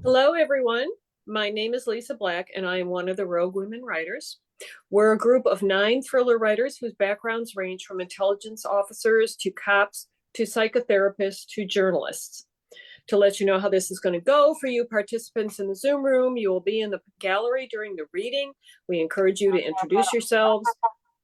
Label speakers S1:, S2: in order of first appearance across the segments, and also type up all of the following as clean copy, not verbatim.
S1: Hello, everyone. My name is Lisa Black, and I am one of the Rogue Women writers. We're a group of 9 thriller writers whose backgrounds range from intelligence officers to cops to psychotherapists to journalists. To let you know how this is going to go for you participants in the Zoom room, you will be in the gallery during the reading. We encourage you to introduce yourselves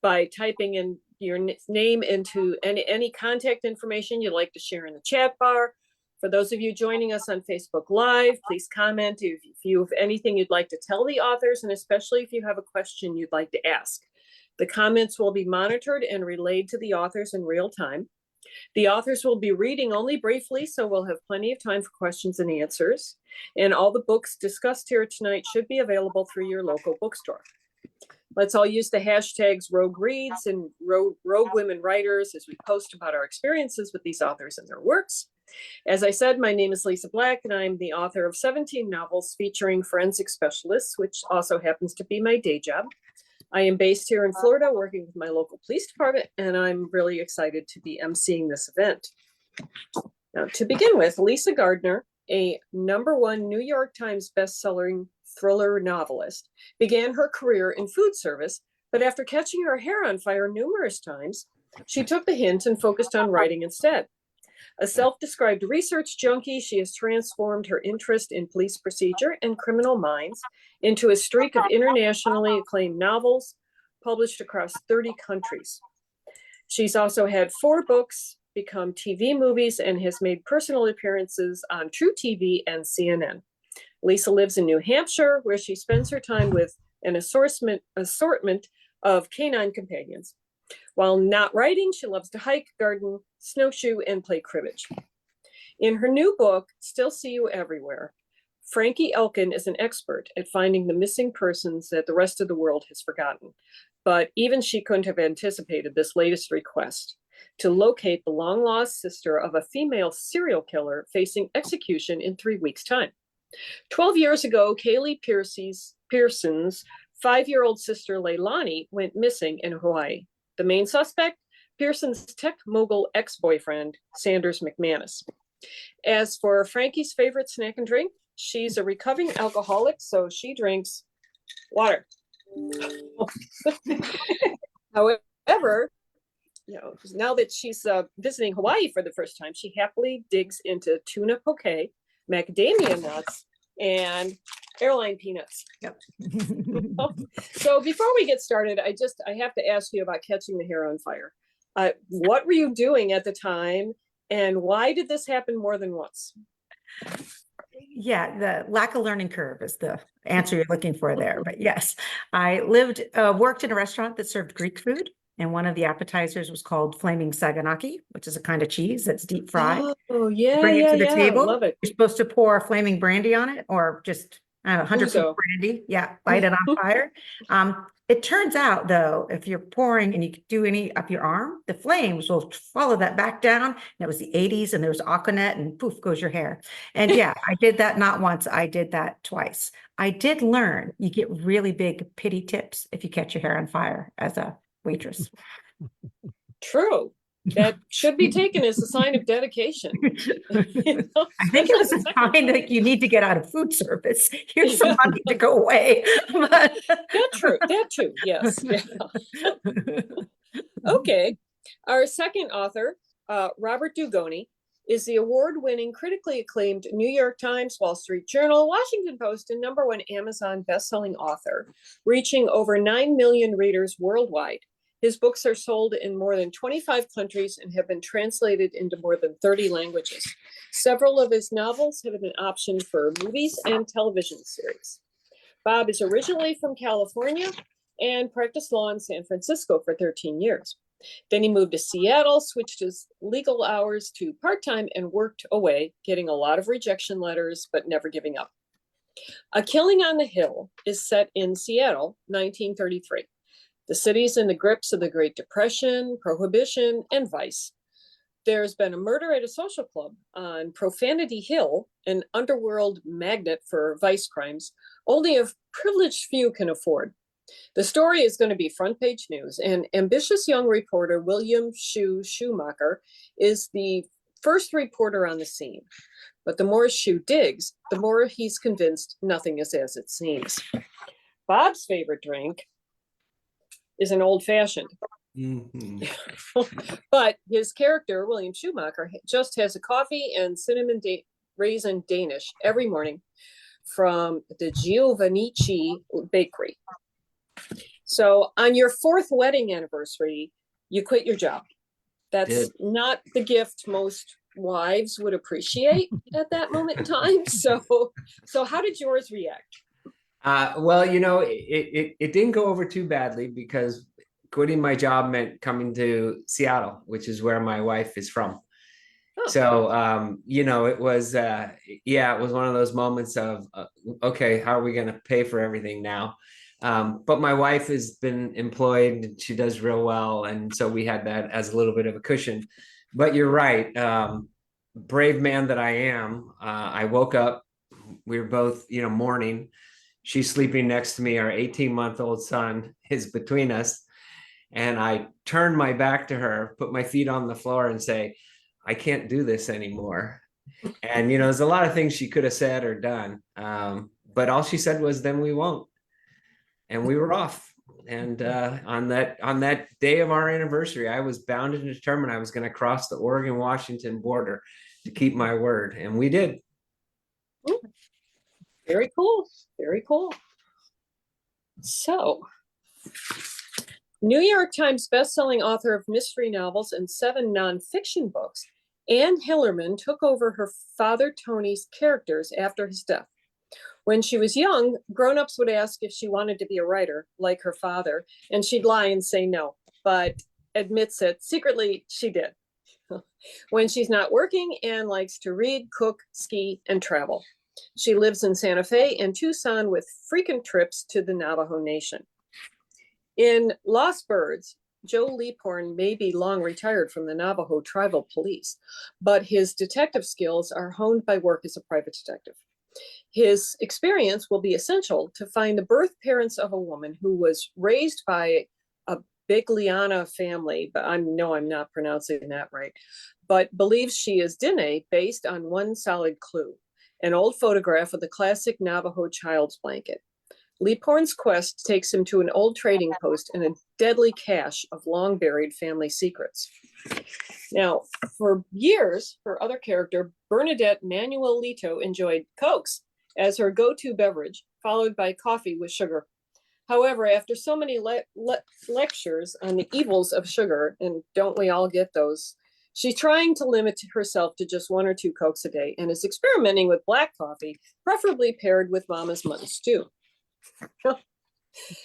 S1: by typing in your name into any contact information you'd like to share in the chat bar. For those of you joining us on Facebook Live, please comment if you have anything you'd like to tell the authors, and especially if you have a question you'd like to ask. The comments will be monitored and relayed to the authors in real time. The authors will be reading only briefly, so we'll have plenty of time for questions and answers. And all the books discussed here tonight should be available through your local bookstore. Let's all use the hashtags Rogue Reads and Rogue Women Writers as we post about our experiences with these authors and their works. As I said, my name is Lisa Black, and I'm the author of 17 novels featuring forensic specialists, which also happens to be my day job. I am based here in Florida, working with my local police department, and I'm really excited to be emceeing this event. Now, to begin with, Lisa Gardner, a #1 New York Times bestselling thriller novelist, began her career in food service, but after catching her hair on fire numerous times, she took the hint and focused on writing instead. A self-described research junkie, she has transformed her interest in police procedure and criminal minds into a streak of internationally acclaimed novels published across 30 countries. She's also had 4 books become TV movies and has made personal appearances on True TV and CNN. Lisa lives in New Hampshire, where she spends her time with an assortment of canine companions. While not writing, she loves to hike, garden, snowshoe, and play cribbage. In her new book, Still See You Everywhere, Frankie Elkin is an expert at finding the missing persons that the rest of the world has forgotten. But even she couldn't have anticipated this latest request to locate the long-lost sister of a female serial killer facing execution in 3 weeks' time. 12 years ago, Kaylee Pearson's 5-year-old sister Leilani went missing in Hawaii. The main suspect, Pearson's tech mogul ex-boyfriend, Sanders McManus. As for Frankie's favorite snack and drink, she's a recovering alcoholic, so she drinks water. However, now that she's visiting Hawaii for the first time, she happily digs into tuna poke, macadamia nuts, and airline peanuts. Yep. So before we get started, I have to ask you about catching the hair on fire. What were you doing at the time, and why did this happen more than once?
S2: Yeah, the lack of learning curve is the answer you're looking for there. But yes, I worked in a restaurant that served Greek food. And one of the appetizers was called flaming saganaki, which is a kind of cheese that's deep fried.
S1: Oh, yeah,
S2: Bring it to the table.
S1: Love it.
S2: You're supposed to pour flaming brandy on it, or just 100 proof brandy. Yeah, light it on fire. It turns out, though, if you're pouring and you do any up your arm, the flames will follow that back down. And it was the 80s, and there was Aquanet, and poof goes your hair. And yeah, I did that not once. I did that twice. I did learn you get really big pity tips if you catch your hair on fire as a waitress.
S1: True. That should be taken as a sign of dedication.
S2: I think it was a sign that you need to get out of food service. Here's some money to go away.
S1: That too, yes. Yeah. Okay. Our second author, Robert Dugoni, is the award-winning, critically acclaimed New York Times, Wall Street Journal, Washington Post, and #1 Amazon bestselling author, reaching over 9 million readers worldwide. His books are sold in more than 25 countries and have been translated into more than 30 languages. Several of his novels have been optioned for movies and television series. Bob is originally from California and practiced law in San Francisco for 13 years. Then he moved to Seattle, switched his legal hours to part-time, and worked away, getting a lot of rejection letters, but never giving up. A Killing on the Hill is set in Seattle, 1933. The city's in the grips of the Great Depression, Prohibition, and vice. There's been a murder at a social club on Profanity Hill, an underworld magnet for vice crimes only a privileged few can afford. The story is going to be front page news, and ambitious young reporter William Schumacher is the first reporter on the scene. But the more Shu digs, the more he's convinced nothing is as it seems. Bob's favorite drink is an old-fashioned. But his character, William Schumacher, just has a coffee and cinnamon raisin Danish every morning from the Giovanici bakery. So on your 4th wedding anniversary, you quit your job. That's not the gift most wives would appreciate at that moment in time. So how did yours react?
S3: Well, you know, it didn't go over too badly because quitting my job meant coming to Seattle, which is where my wife is from. Oh. So, you know, it was, it was one of those moments of, okay, how are we going to pay for everything now? But my wife has been employed and she does real well. And so we had that as a little bit of a cushion. But you're right. Brave man that I am, I woke up, we were both, you know, mourning. She's sleeping next to me. Our 18-month-old son is between us. And I turned my back to her, put my feet on the floor and say, I can't do this anymore. And, you know, there's a lot of things she could have said or done. But all she said was, then we won't. And we were off. And on that day of our anniversary, I was bound and determined I was going to cross the Oregon-Washington border to keep my word. And we did.
S1: Very cool. Very cool. So, New York Times bestselling author of mystery novels and 7 nonfiction books, Anne Hillerman took over her father Tony's characters after his death. When she was young, grown-ups would ask if she wanted to be a writer, like her father, and she'd lie and say no, but admits it secretly she did. When she's not working, Anne likes to read, cook, ski, and travel. She lives in Santa Fe and Tucson with frequent trips to the Navajo Nation. In Lost Birds, Joe Leaphorn may be long retired from the Navajo tribal police, but his detective skills are honed by work as a private detective. His experience will be essential to find the birth parents of a woman who was raised by a Bigliana family, but I know I'm not pronouncing that right, but believes she is Dine based on one solid clue, an old photograph of the classic Navajo child's blanket. Leaphorn's quest takes him to an old trading post and a deadly cache of long-buried family secrets. Now, for years, her other character, Bernadette Manuelito, enjoyed Cokes as her go-to beverage, followed by coffee with sugar. However, after so many lectures on the evils of sugar, and don't we all get those, she's trying to limit herself to just 1 or 2 Cokes a day and is experimenting with black coffee, preferably paired with Mama's mutton stew.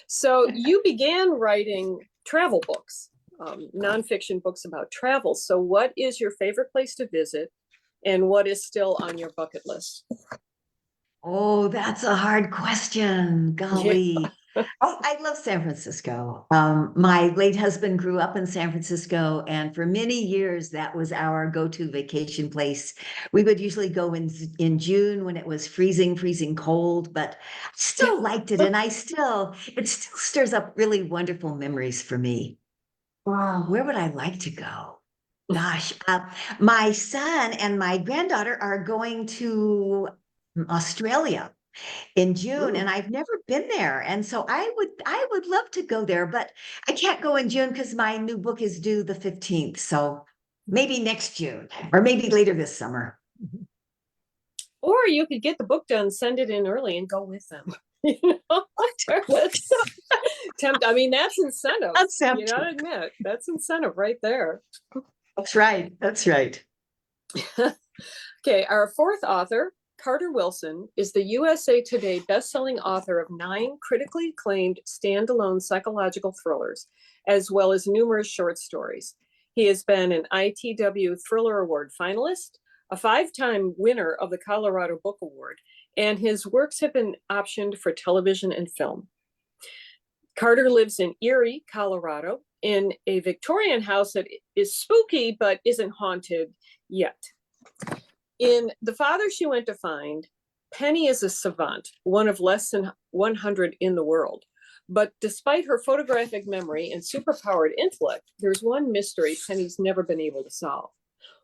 S1: So you began writing travel books, nonfiction books about travel. So what is your favorite place to visit and what is still on your bucket list?
S4: Oh, that's a hard question. Golly. Oh, I love San Francisco. My late husband grew up in San Francisco, and for many years, that was our go-to vacation place. We would usually go in June when it was freezing cold, but I still liked it, and it still stirs up really wonderful memories for me. Wow, where would I like to go? Gosh, my son and my granddaughter are going to Australia in June. Ooh. And I've never been there. And so I would love to go there, but I can't go in June because my new book is due the 15th. So maybe next June or maybe later this summer.
S1: Or you could get the book done, send it in early and go with them. You know, I mean, that's incentive. You gotta admit, that's incentive right there.
S4: That's right. That's right.
S1: Okay, our 4th author, Carter Wilson, is the USA Today bestselling author of 9 critically acclaimed standalone psychological thrillers, as well as numerous short stories. He has been an ITW Thriller Award finalist, a 5-time winner of the Colorado Book Award, and his works have been optioned for television and film. Carter lives in Erie, Colorado, in a Victorian house that is spooky but isn't haunted yet. In The Father She Went to Find, Penny is a savant, one of less than 100 in the world. But despite her photographic memory and superpowered intellect, there's one mystery Penny's never been able to solve.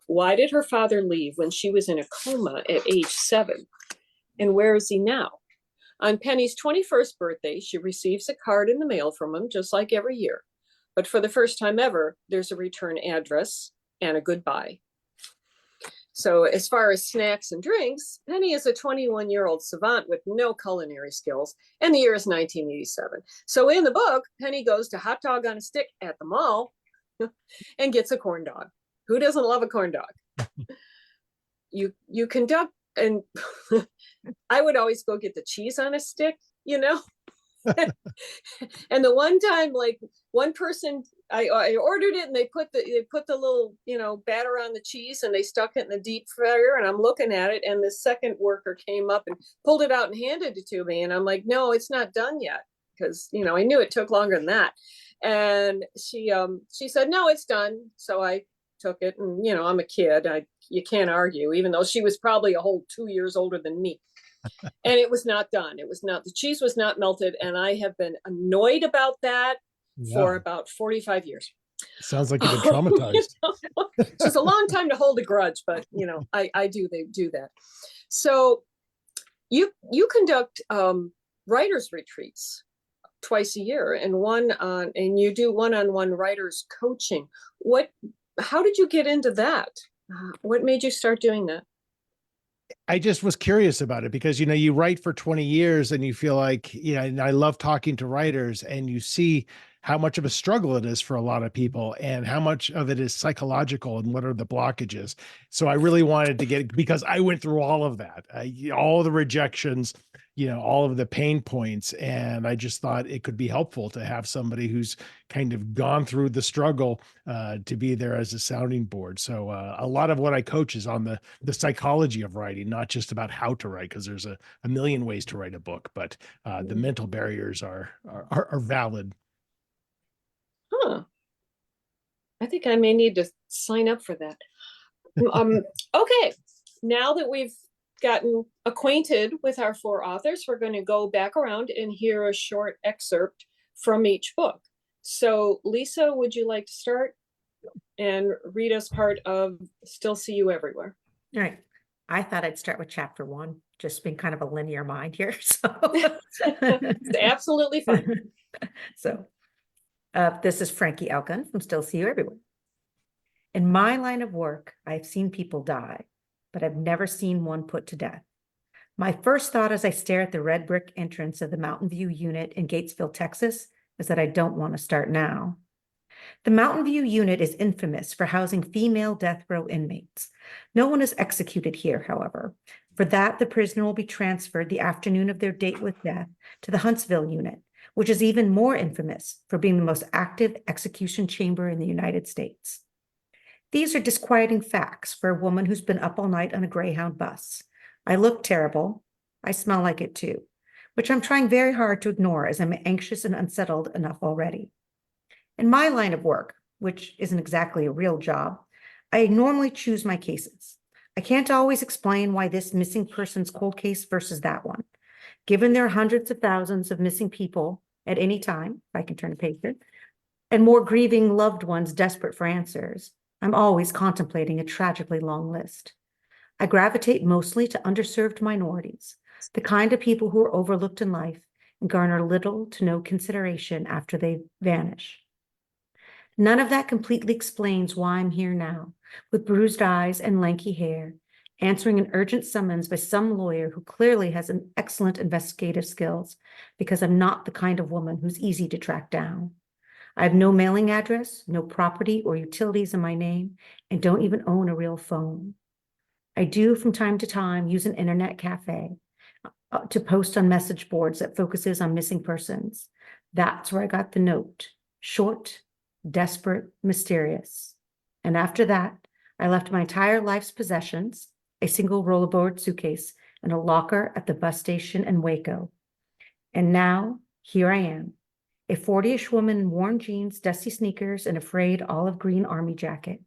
S1: Why did her father leave when she was in a coma at age 7? And where is he now? On Penny's 21st birthday, she receives a card in the mail from him, just like every year. But for the first time ever, there's a return address and a goodbye. So as far as snacks and drinks, Penny is a 21-year-old savant with no culinary skills, and the year is 1987. So in the book, Penny goes to Hot Dog on a Stick at the mall and gets a corn dog. Who doesn't love a corn dog? You conduct, and I would always go get the cheese on a stick, you know? And the one time, like, one person, I ordered it, and they put the little, you know, batter on the cheese, and they stuck it in the deep fryer, and I'm looking at it, and the second worker came up and pulled it out and handed it to me, and I'm like, no, it's not done yet, because, you know, I knew it took longer than that. And she said, no, it's done. So I took it, and, you know, I'm a kid, you can't argue, even though she was probably a whole 2 years older than me. And it was not done. It was not, the cheese was not melted. And I have been annoyed about that for about 45 years.
S5: Sounds like you've been traumatized.
S1: It's just a long time to hold a grudge, but you know, they do that. So you conduct writers retreats twice a year, and you do one-on-one writers coaching. How did you get into that? What made you start doing that?
S5: I just was curious about it because, you know, you write for 20 years and you feel like, you know, and I love talking to writers, and you see how much of a struggle it is for a lot of people and how much of it is psychological and what are the blockages. So I really wanted to get, because I went through all of that, all the rejections, you know, all of the pain points. And I just thought it could be helpful to have somebody who's kind of gone through the struggle to be there as a sounding board. So a lot of what I coach is on the psychology of writing, not just about how to write, because there's a million ways to write a book, but the mental barriers are valid.
S1: Huh. I think I may need to sign up for that. Okay, now that we've gotten acquainted with our 4 authors, we're going to go back around and hear a short excerpt from each book. So Lisa, would you like to start and read us part of Still See You Everywhere?
S2: All right. I thought I'd start with chapter 1, just being kind of a linear mind here. So
S1: It's absolutely fine.
S2: So this is Frankie Elkin from Still See You Everywhere. In my line of work, I've seen people die, but I've never seen one put to death. My first thought as I stare at the red brick entrance of the Mountain View unit in Gatesville, Texas, is that I don't want to start now. The Mountain View unit is infamous for housing female death row inmates. No one is executed here, however. For that, the prisoner will be transferred the afternoon of their date with death to the Huntsville unit, which is even more infamous for being the most active execution chamber in the United States. These are disquieting facts for a woman who's been up all night on a Greyhound bus. I look terrible. I smell like it too, which I'm trying very hard to ignore as I'm anxious and unsettled enough already. In my line of work, which isn't exactly a real job, I normally choose my cases. I can't always explain why this missing person's cold case versus that one. Given there are hundreds of thousands of missing people at any time, if I can turn a page here, and more grieving loved ones desperate for answers, I'm always contemplating a tragically long list. I gravitate mostly to underserved minorities, the kind of people who are overlooked in life and garner little to no consideration after they vanish. None of that completely explains why I'm here now, with bruised eyes and lanky hair, answering an urgent summons by some lawyer who clearly has an excellent investigative skills, because I'm not the kind of woman who's easy to track down. I have no mailing address, no property or utilities in my name, and don't even own a real phone. I do from time to time use an internet cafe to post on message boards that focuses on missing persons. That's where I got the note. Short, desperate, mysterious. And after that, I left my entire life's possessions, a single rollerboard suitcase, and a locker at the bus station in Waco. And now, here I am, a 40-ish woman in worn jeans, dusty sneakers, and a frayed olive green army jacket.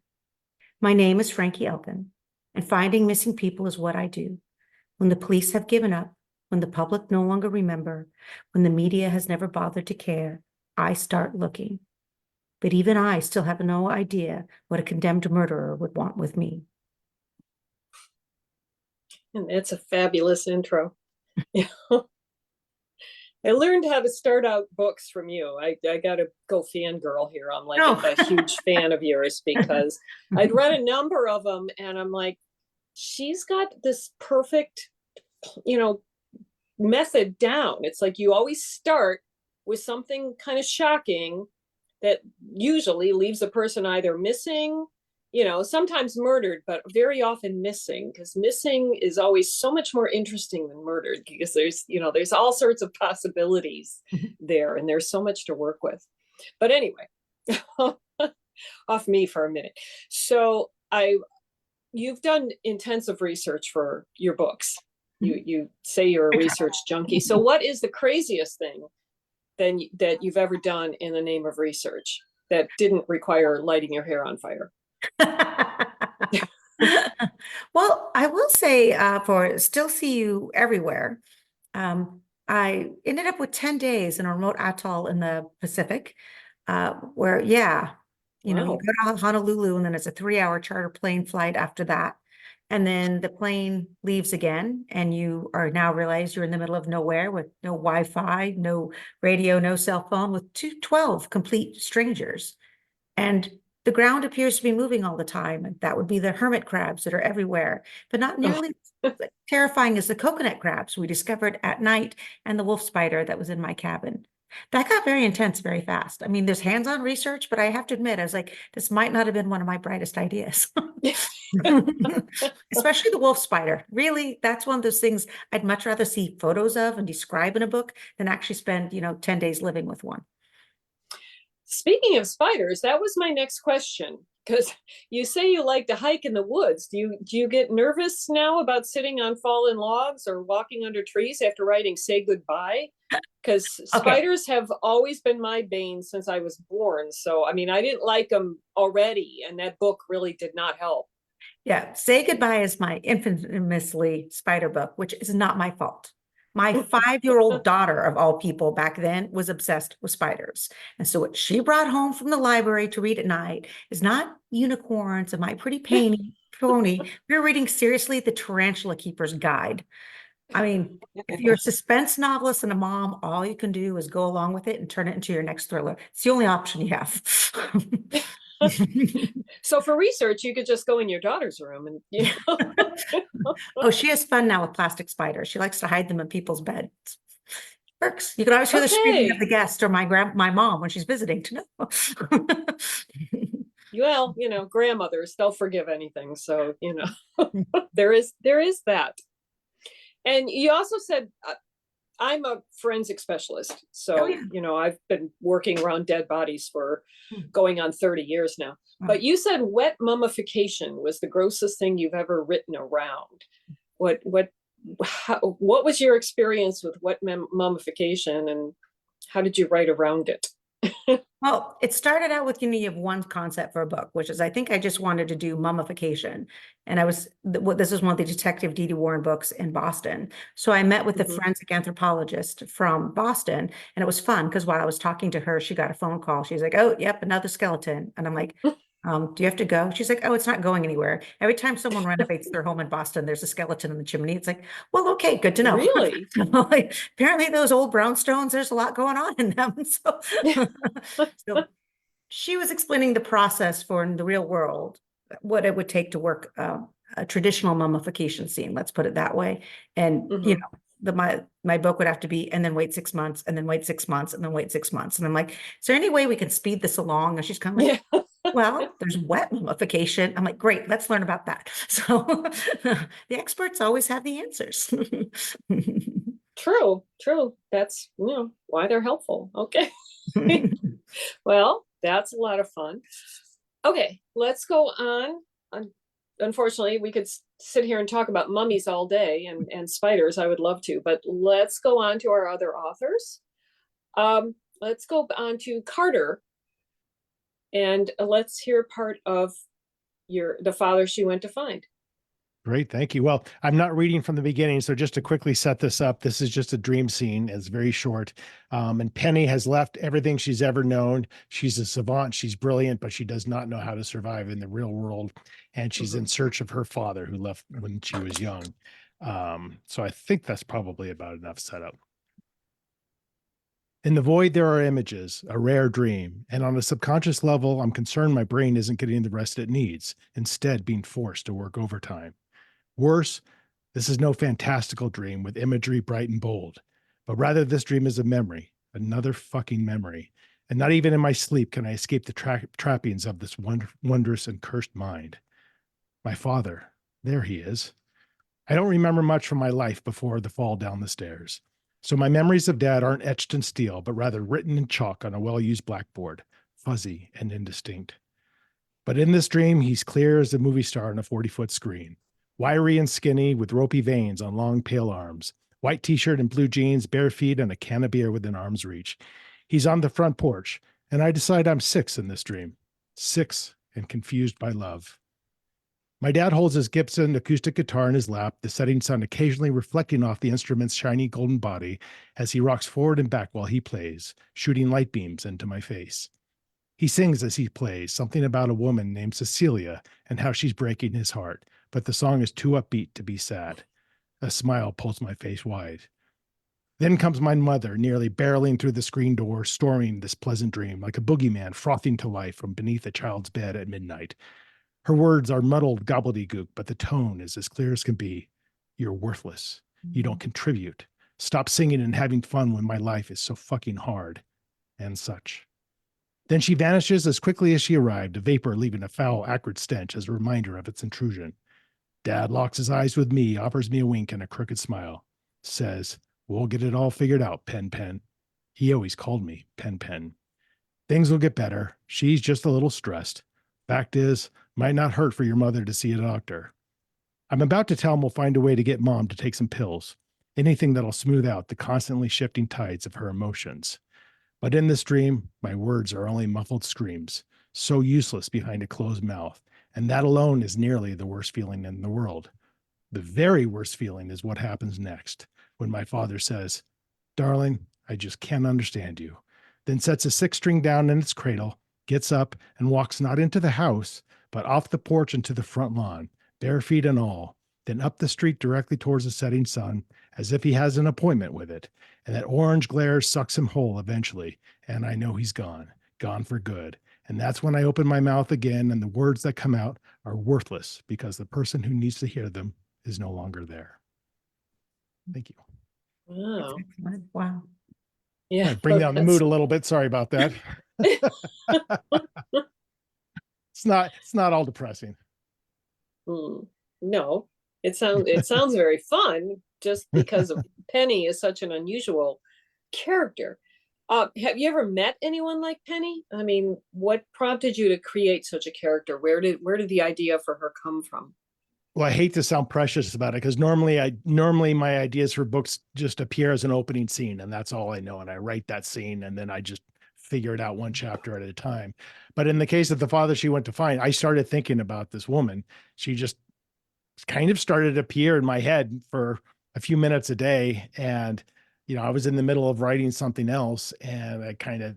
S2: My name is Frankie Elkin, and finding missing people is what I do. When the police have given up, when the public no longer remember, when the media has never bothered to care, I start looking. but even I still have no idea what a condemned murderer would want with me.
S1: And that's a fabulous intro. I learned how to start out books from you. I got to go fangirl here. I'm like
S2: Oh.
S1: a huge fan of yours because I'd read a number of them and I'm like, she's got this perfect, method down. It's like you always start with something kind of shocking that usually leaves a person either missing, sometimes murdered, but very often missing, because missing is always so much more interesting than murdered, because there's all sorts of possibilities there and there's so much to work with. But anyway, off me for a minute. So you've done intensive research for your books. You say you're a research junkie. So what is the craziest thing that you've ever done in the name of research that didn't require lighting your hair on fire?
S2: Well, I will say for Still See You Everywhere, I ended up with 10 days in a remote atoll in the Pacific, where, yeah, you
S1: Wow.
S2: go to Honolulu and then it's a 3-hour charter plane flight after that. And then the plane leaves again, and you are now realize you're in the middle of nowhere with no Wi-Fi, no radio, no cell phone, with 12 complete strangers. And the ground appears to be moving all the time. And that would be the hermit crabs that are everywhere, but not nearly terrifying as the coconut crabs we discovered at night and the wolf spider that was in my cabin. That got very intense very fast. I mean, there's hands-on research, but I have to admit, I was like, this might not have been one of my brightest ideas. Especially the wolf spider. Really, that's one of those things I'd much rather see photos of and describe in a book than actually spend, 10 days living with one.
S1: Speaking of spiders, that was my next question, because you say you like to hike in the woods. Do you get nervous now about sitting on fallen logs or walking under trees after writing Say Goodbye? Because spiders have always been my bane since I was born. So, I mean, I didn't like them already, and that book really did not help.
S2: Yeah, Say Goodbye is my infamously spider book, which is not my fault. My 5-year-old daughter, of all people back then, was obsessed with spiders. And so what she brought home from the library to read at night is not unicorns and My Pretty Pony. We were reading seriously The Tarantula Keeper's Guide. I mean, if you're a suspense novelist and a mom, all you can do is go along with it and turn it into your next thriller. It's the only option you have.
S1: So for research, you could just go in your daughter's room and,
S2: Oh, she has fun now with plastic spiders. She likes to hide them in people's beds. Works. You can always hear the screaming of the guest or my mom when she's visiting to know.
S1: Well, grandmothers, they'll forgive anything. So, there is that. And you also said, I'm a forensic specialist. So, I've been working around dead bodies for going on 30 years now. But you said wet mummification was the grossest thing you've ever written around. What was your experience with wet mummification, and how did you write around it?
S2: Well, it started out with you have one concept for a book, which is I think I just wanted to do mummification. And this is one of the Detective D.D. Warren books in Boston. So I met with the forensic anthropologist from Boston, and it was fun because while I was talking to her, she got a phone call. She's like, oh, yep, another skeleton. And I'm like, do you have to go? She's like, oh, it's not going anywhere. Every time someone renovates their home in Boston, there's a skeleton in the chimney. It's like, well, okay, good to know.
S1: Really?
S2: Like, apparently those old brownstones, there's a lot going on in them. So she was explaining the process for in the real world, what it would take to work a traditional mummification scene, let's put it that way. And, my book would have to be, and then wait 6 months, and then wait 6 months, and then wait 6 months. And I'm like, is there any way we can speed this along? And she's kind of like, well, there's wet mummification. I'm like, great, let's learn about that. So the experts always have the answers.
S1: True. That's, why they're helpful. Okay. Well, that's a lot of fun. Okay, let's go on. Unfortunately, we could sit here and talk about mummies all day and spiders. I would love to, but let's go on to our other authors. Let's go on to Carter, and let's hear part of the father she went to find.
S5: Great, thank you. Well, I'm not reading from the beginning, so just to quickly set this up, this is just a dream scene. It's very short. And Penny has left everything she's ever known. She's a savant, she's brilliant, but she does not know how to survive in the real world. And she's in search of her father who left when she was young. So I think that's probably about enough setup. In the void, there are images, a rare dream. And on a subconscious level, I'm concerned my brain isn't getting the rest it needs, instead being forced to work overtime. Worse, this is no fantastical dream with imagery bright and bold, but rather this dream is a memory, another fucking memory. And not even in my sleep can I escape the trappings of this wondrous and cursed mind. My father, there he is. I don't remember much from my life before the fall down the stairs. So my memories of Dad aren't etched in steel, but rather written in chalk on a well-used blackboard, fuzzy and indistinct. But in this dream, he's clear as a movie star on a 40-foot screen. Wiry and skinny with ropey veins on long pale arms, white t-shirt and blue jeans, bare feet, and a can of beer within arm's reach. He's on the front porch, and I decide I'm 6 in this dream. 6 and confused by love. My dad holds his Gibson acoustic guitar in his lap, the setting sun occasionally reflecting off the instrument's shiny golden body as he rocks forward and back while he plays, shooting light beams into my face. He sings as he plays, something about a woman named Cecilia and how she's breaking his heart, but the song is too upbeat to be sad. A smile pulls my face wide. Then comes my mother, nearly barreling through the screen door, storming this pleasant dream, like a boogeyman frothing to life from beneath a child's bed at midnight. Her words are muddled gobbledygook, but the tone is as clear as can be. You're worthless. You don't contribute. Stop singing and having fun when my life is so fucking hard. And such. Then she vanishes as quickly as she arrived, a vapor leaving a foul, acrid stench as a reminder of its intrusion. Dad locks his eyes with me, offers me a wink and a crooked smile. Says, we'll get it all figured out, Pen Pen. He always called me Pen Pen. Things will get better. She's just a little stressed. Fact is, might not hurt for your mother to see a doctor. I'm about to tell him we'll find a way to get Mom to take some pills. Anything that'll smooth out the constantly shifting tides of her emotions. But in this dream, my words are only muffled screams, so useless behind a closed mouth, and that alone is nearly the worst feeling in the world. The very worst feeling is what happens next, when my father says, "Darling, I just can't understand you," then sets a 6-string down in its cradle, gets up, and walks not into the house, but off the porch into the front lawn, bare feet and all, then up the street directly towards the setting sun, as if he has an appointment with it, and that orange glare sucks him whole eventually, and I know he's gone for good. And that's when I open my mouth again, and the words that come out are worthless because the person who needs to hear them is no longer there. Thank you.
S1: Wow.
S2: Wow.
S1: Yeah.
S5: Bring down the mood a little bit. Sorry about that. It's not all depressing.
S1: No, it sounds very fun just because of Penny is such an unusual character. Have you ever met anyone like Penny? I mean, what prompted you to create such a character? Where did the idea for her come from?
S5: Well, I hate to sound precious about it because normally my ideas for books just appear as an opening scene, and that's all I know. And I write that scene, and then I just figure it out one chapter at a time. But in the case of The Father She Went to Find, I started thinking about this woman. She just kind of started to appear in my head for a few minutes a day. And, I was in the middle of writing something else, and I kind of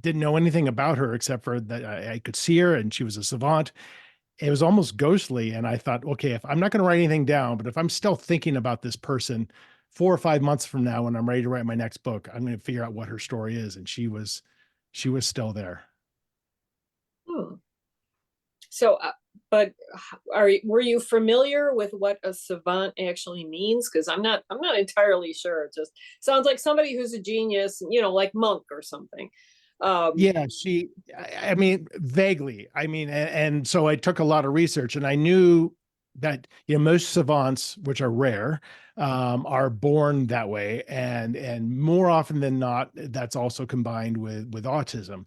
S5: didn't know anything about her except for that I could see her and she was a savant. It was almost ghostly. And I thought, okay, if I'm not going to write anything down, but if I'm still thinking about this person 4 or 5 months from now, when I'm ready to write my next book, I'm going to figure out what her story is. And she was still there.
S1: So, but were you familiar with what a savant actually means? Because I'm not entirely sure. It just sounds like somebody who's a genius, like Monk or something.
S5: Yeah, I mean, vaguely. I mean, and so I took a lot of research, and I knew that most savants, which are rare, are born that way, and more often than not, that's also combined with autism.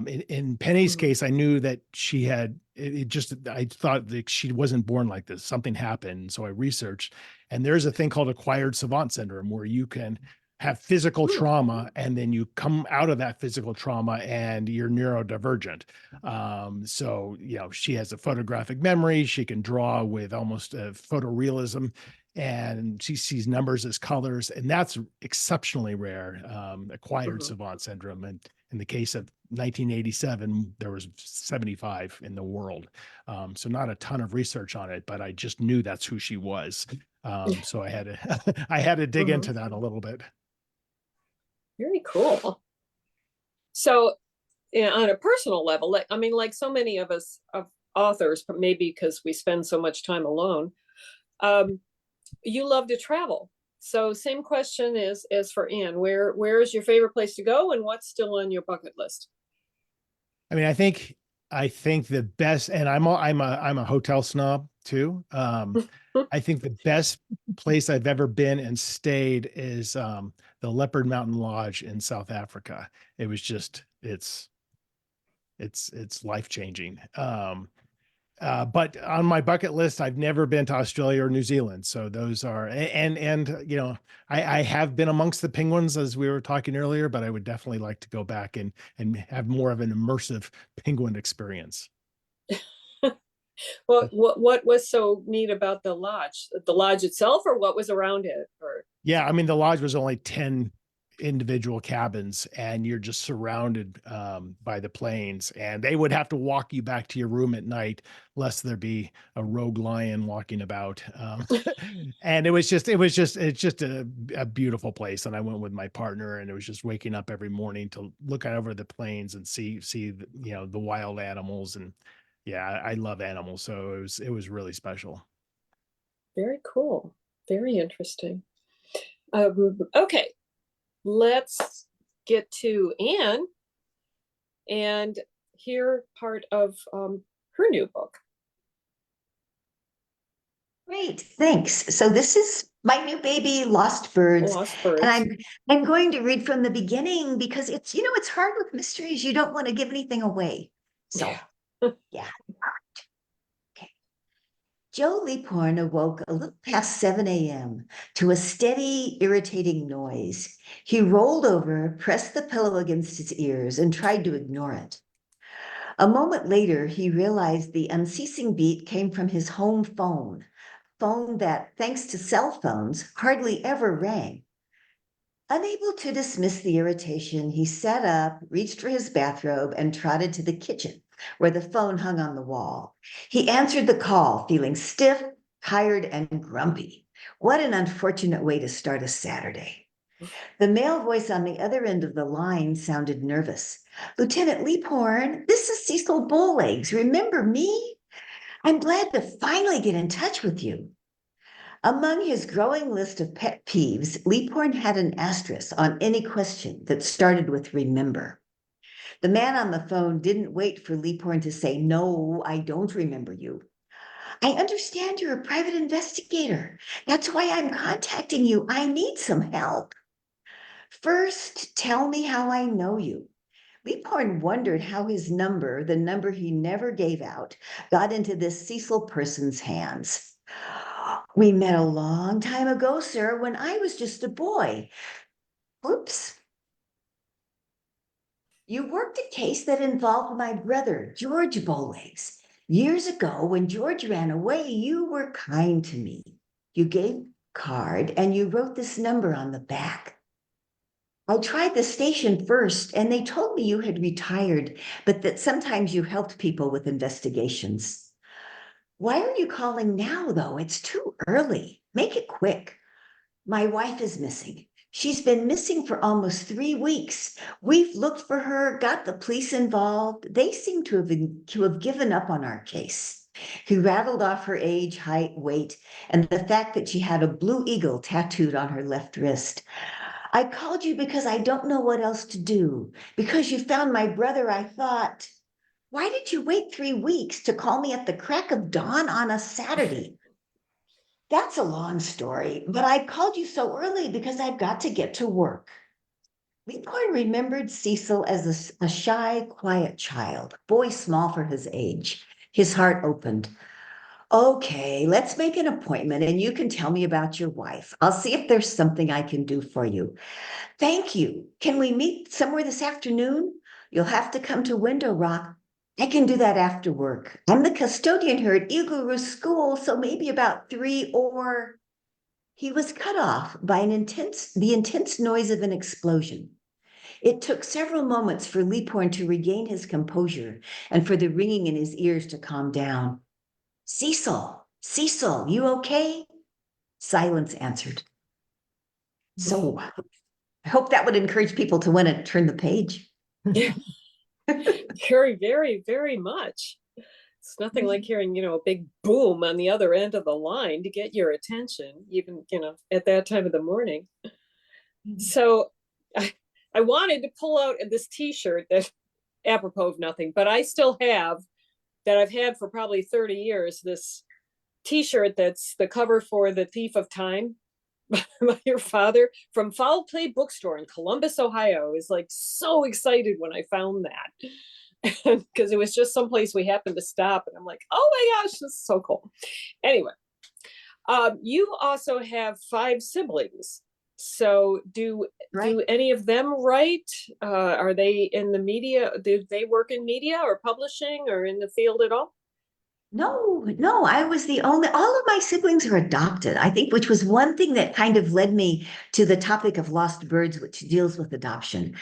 S5: In Penny's case, I knew that she had I thought that she wasn't born like this. Something happened, so I researched, and there's a thing called acquired savant syndrome, where you can have physical trauma, and then you come out of that physical trauma and you're neurodivergent. So, you know, she has a photographic memory. She can draw with almost a photorealism, and she sees numbers as colors, and that's exceptionally rare, acquired savant syndrome. And in the case of 1987, there was 75 in the world. So not a ton of research on it, but I just knew that's who she was. So I had to, I had to dig into that a little bit.
S1: Very cool. So, on a personal level, like, I mean, like so many of us of authors, but maybe because we spend so much time alone, you love to travel. So same question as for Anne, where is your favorite place to go, and what's still on your bucket list?
S5: I mean, I think the best, and I'm a hotel snob too. I think the best place I've ever been and stayed is the Leopard Mountain Lodge in South Africa. It was just it's life-changing. But on my bucket list, I've never been to Australia or New Zealand. So those are, and you know, I have been amongst the penguins, as we were talking earlier, but I would definitely like to go back and have more of an immersive penguin experience.
S1: Well, what was so neat about the lodge itself, or what was around it? Or
S5: Yeah, I mean, the lodge was only 10 individual cabins, and you're just surrounded by the plains, and they would have to walk you back to your room at night, lest there be a rogue lion walking about. And it's just a beautiful place. And I went with my partner, and it was just waking up every morning to look out over the plains and see the, you know, the wild animals. And yeah, I love animals, so it was really special.
S1: very cool, very interesting. Okay, let's get to Anne and hear part of her new book.
S4: Great, thanks. So this is my new baby, Lost Birds.
S1: Lost Birds.
S4: And I'm going to read from the beginning because it's, you know, it's hard with mysteries. You don't want to give anything away. So, yeah. Okay. Joe Leaphorn awoke a little past 7 a.m. to a steady, irritating noise. He rolled over, pressed the pillow against his ears, and tried to ignore it. A moment later, he realized the unceasing beat came from his home phone that, thanks to cell phones, hardly ever rang. Unable to dismiss the irritation, he sat up, reached for his bathrobe, and trotted to the kitchen, where the phone hung on the wall. He answered the call, feeling stiff, tired, and grumpy. What an unfortunate way to start a Saturday. The male voice on the other end of the line sounded nervous. Lieutenant Leaphorn, this is Cecil Bowlegs. Remember me? I'm glad to finally get in touch with you. Among his growing list of pet peeves, Leaphorn had an asterisk on any question that started with remember. The man on the phone didn't wait for Leaphorn to say, no, I don't remember you. I understand you're a private investigator. That's why I'm contacting you. I need some help. First, tell me how I know you. Leaphorn wondered how his number, the number he never gave out, got into this Cecil person's hands. We met a long time ago, sir, when I was just a boy. Oops. You worked a case that involved my brother, George Bowlegs. Years ago, when George ran away, you were kind to me. You gave a card and you wrote this number on the back. I tried the station first, and they told me you had retired, but that sometimes you helped people with investigations. Why are you calling now, though? It's too early. Make it quick. My wife is missing. She's been missing for almost 3 weeks. We've looked for her, got the police involved. They seem to have given up on our case. He rattled off her age, height, weight, and the fact that she had a blue eagle tattooed on her left wrist. I called you because I don't know what else to do. Because you found my brother, I thought, why did you wait 3 weeks to call me at the crack of dawn on a Saturday? That's a long story, but I called you so early because I've got to get to work. Leaphorn remembered Cecil as a shy, quiet child, boy small for his age. His heart opened. Okay, let's make an appointment and you can tell me about your wife. I'll see if there's something I can do for you. Thank you. Can we meet somewhere this afternoon? You'll have to come to Window Rock. I can do that after work. I'm the custodian here at Eagle Roost School, so maybe about 3 or... He was cut off by the intense noise of an explosion. It took several moments for Leaphorn to regain his composure and for the ringing in his ears to calm down. Cecil, you okay? Silence answered. So I hope that would encourage people to want to turn the page.
S1: Very, very, very much. It's nothing like hearing, a big boom on the other end of the line to get your attention, even, at that time of the morning. So I wanted to pull out this t-shirt that, apropos of nothing, but I still have, that I've had for probably 30 years, this t-shirt that's the cover for The Thief of Time by your father from Foul Play Bookstore in Columbus, Ohio. I was like so excited when I found that because it was just someplace we happened to stop, and I'm like, oh my gosh, this is so cool. Anyway, you also have 5 siblings. So do any of them write? Are they in the media? Do they work in media or publishing or in the field at all?
S4: No, I was the only, all of my siblings are adopted, I think, which was one thing that kind of led me to the topic of lost birds, which deals with adoption.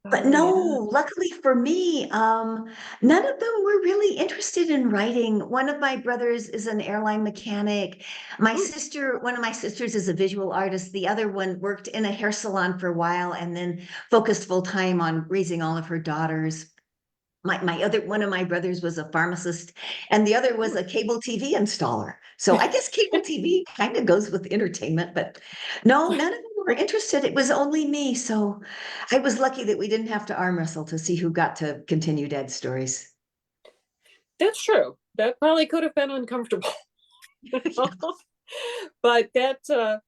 S4: But
S1: Oh,
S4: no,
S1: yeah.
S4: luckily for me, none of them were really interested in writing. One of my brothers is an airline mechanic. One of my sisters is a visual artist. The other one worked in a hair salon for a while and then focused full time on raising all of her daughters. One of my brothers was a pharmacist and the other was a cable TV installer. So I guess cable TV kind of goes with entertainment, but no, none of them were interested. It was only me. So I was lucky that we didn't have to arm wrestle to see who got to continue Dad's stories.
S1: That's true. That probably could have been uncomfortable. But the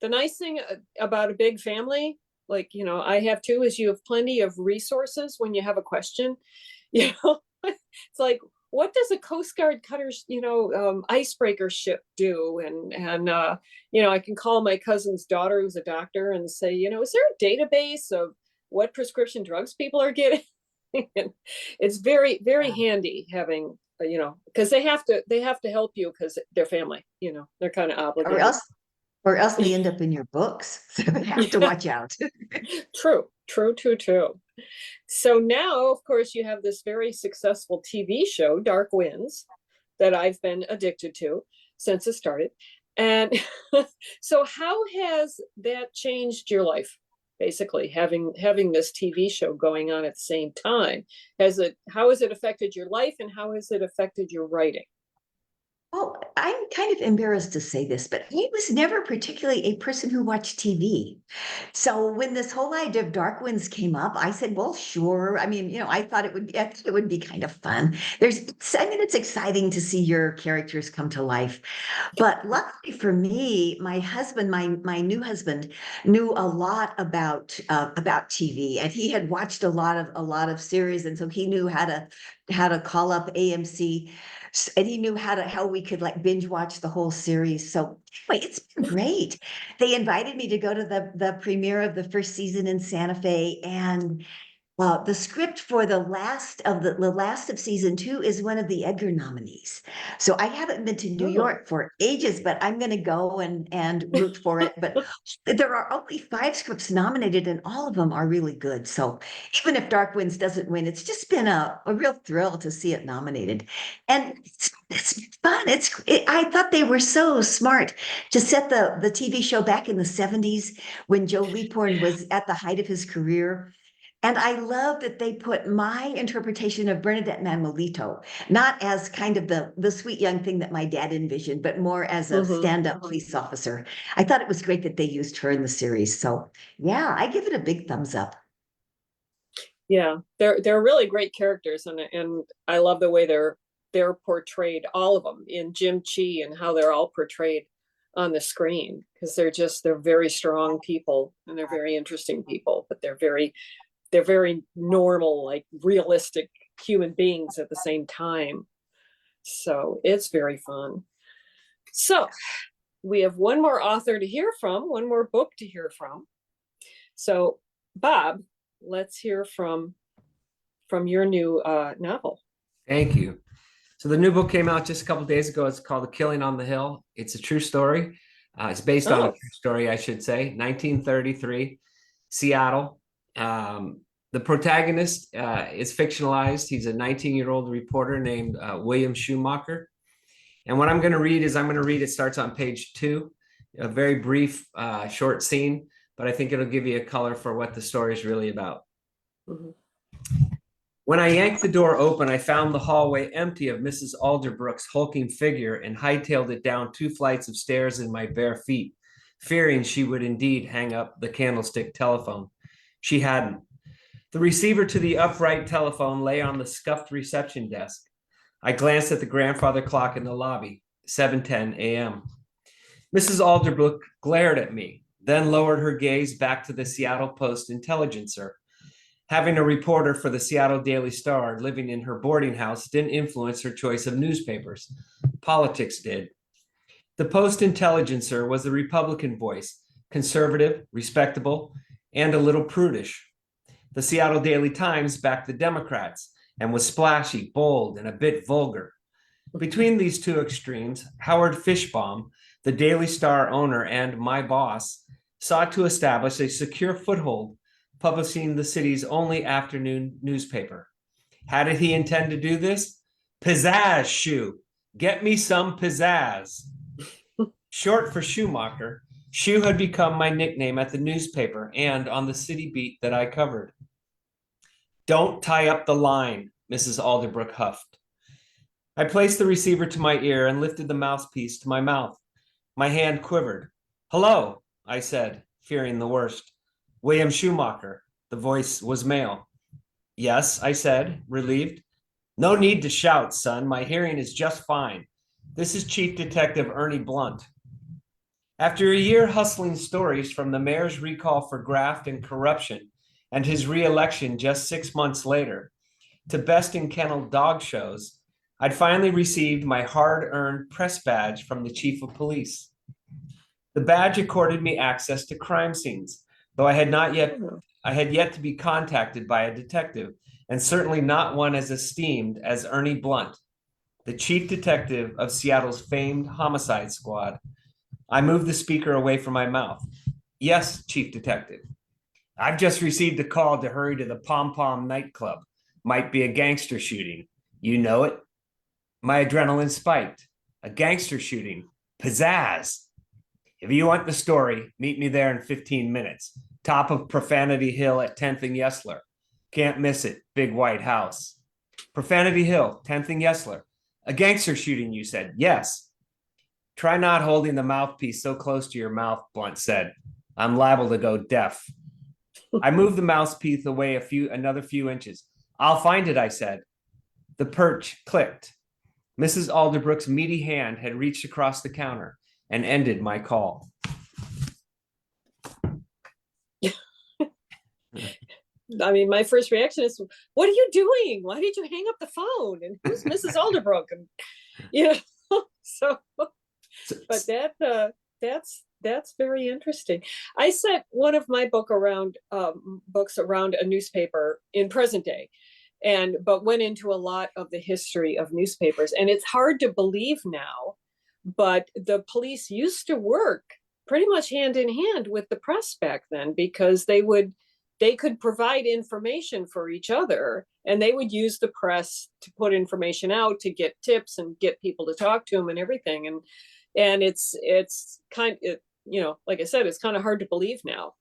S1: nice thing about a big family, like, I have too, is you have plenty of resources when you have a question. It's like, what does a Coast Guard cutter's, icebreaker ship do? And I can call my cousin's daughter, who's a doctor, and say, is there a database of what prescription drugs people are getting? And it's very, very handy having, because they have to help you because they're family, they're kind of
S4: Or
S1: obligated.
S4: else they end up in your books. So they have to watch out.
S1: True. So now, of course, you have this very successful TV show, Dark Winds, that I've been addicted to since it started. And so how has that changed your life? Basically, having this TV show going on at the same time, how has it affected your life and how has it affected your writing?
S4: Well, I'm kind of embarrassed to say this, but I was never particularly a person who watched TV. So when this whole idea of Dark Winds came up, I said, well, sure. I mean, I thought it would be kind of fun. It's exciting to see your characters come to life. But luckily for me, my husband, my new husband, knew a lot about TV, and he had watched a lot of series, and so he knew how to call up AMC, and he knew how we could like binge watch the whole series. So anyway, it's been great. They invited me to go to the premiere of the first season in Santa Fe, and the script for the last of season 2 is one of the Edgar nominees. So I haven't been to New York for ages, but I'm going to go and root for it. But there are only 5 scripts nominated, and all of them are really good. So even if Dark Winds doesn't win, it's just been a real thrill to see it nominated, and it's fun. I thought they were so smart to set the TV show back in the 70s when Joe Leaphorn was at the height of his career. And I love that they put my interpretation of Bernadette Manuelito, not as kind of the sweet young thing that my dad envisioned, but more as a stand-up police officer. I thought it was great that they used her in the series. So yeah, I give it a big thumbs up.
S1: Yeah, they're really great characters, and I love the way they're portrayed, all of them, in Jim Chi, and how they're all portrayed on the screen, because they're very strong people and they're very interesting people, but they're very normal, like realistic human beings at the same time. So it's very fun. So we have one more author to hear from, one more book to hear from. So Bob, let's hear from your new novel.
S3: Thank you. So the new book came out just a couple days ago. It's called The Killing on the Hill. It's a true story. It's based on a true story, I should say. 1933, Seattle. The protagonist is fictionalized. He's a 19-year-old reporter named William Schumacher. And what I'm going to read it starts on page 2, a very brief, short scene, but I think it'll give you a color for what the story is really about.
S1: Mm-hmm.
S3: When I yanked the door open, I found the hallway empty of Mrs. Alderbrook's hulking figure and hightailed it down 2 flights of stairs in my bare feet, fearing she would indeed hang up the candlestick telephone. She hadn't. The receiver to the upright telephone lay on the scuffed reception desk. I glanced at the grandfather clock in the lobby, 7:10 a.m. Mrs. Alderbrook glared at me, then lowered her gaze back to the Seattle Post-Intelligencer. Having a reporter for the Seattle Daily Star living in her boarding house didn't influence her choice of newspapers. Politics did. The Post-Intelligencer was the Republican voice, conservative, respectable, and a little prudish. The Seattle Daily Times backed the Democrats and was splashy, bold, and a bit vulgar. Between these two extremes, Howard Fishbaum, the Daily Star owner and my boss, sought to establish a secure foothold, publishing the city's only afternoon newspaper. How did he intend to do this? Pizzazz, Shoe. Get me some pizzazz. Short for Schumacher, Shoe had become my nickname at the newspaper and on the city beat that I covered. Don't tie up the line, Mrs. Alderbrook huffed. I placed the receiver to my ear and lifted the mouthpiece to my mouth. My hand quivered. Hello, I said, fearing the worst. William Schumacher. The voice was male. Yes, I said, relieved. No need to shout, son. My hearing is just fine. This is Chief Detective Ernie Blunt. After a year hustling stories from the mayor's recall for graft and corruption and his re-election just 6 months later, to best in kennel dog shows, I'd finally received my hard-earned press badge from the chief of police. The badge accorded me access to crime scenes, though I had yet to be contacted by a detective, and certainly not one as esteemed as Ernie Blunt, the chief detective of Seattle's famed homicide squad. I moved the speaker away from my mouth. Yes, chief detective. I've just received a call to hurry to the Pom Pom nightclub. Might be a gangster shooting. You know it? My adrenaline spiked. A gangster shooting. Pizzazz. If you want the story, meet me there in 15 minutes. Top of Profanity Hill at 10th and Yesler. Can't miss it. Big white house. Profanity Hill, 10th and Yesler. A gangster shooting, you said. Yes. Try not holding the mouthpiece so close to your mouth, Blunt said. I'm liable to go deaf. I moved the mouthpiece away another few inches. I'll find it, I said. The perch clicked. Mrs. Alderbrook's meaty hand had reached across the counter and ended my call.
S1: I mean, my first reaction is, what are you doing? Why did you hang up the phone? And who's Mrs. Alderbrook? And, but that's very interesting. I set one of my books around a newspaper in present day, but went into a lot of the history of newspapers. And it's hard to believe now, but the police used to work pretty much hand in hand with the press back then, because they could provide information for each other, and they would use the press to put information out, to get tips and get people to talk to them and everything. And it's kind of, like I said, it's kind of hard to believe now,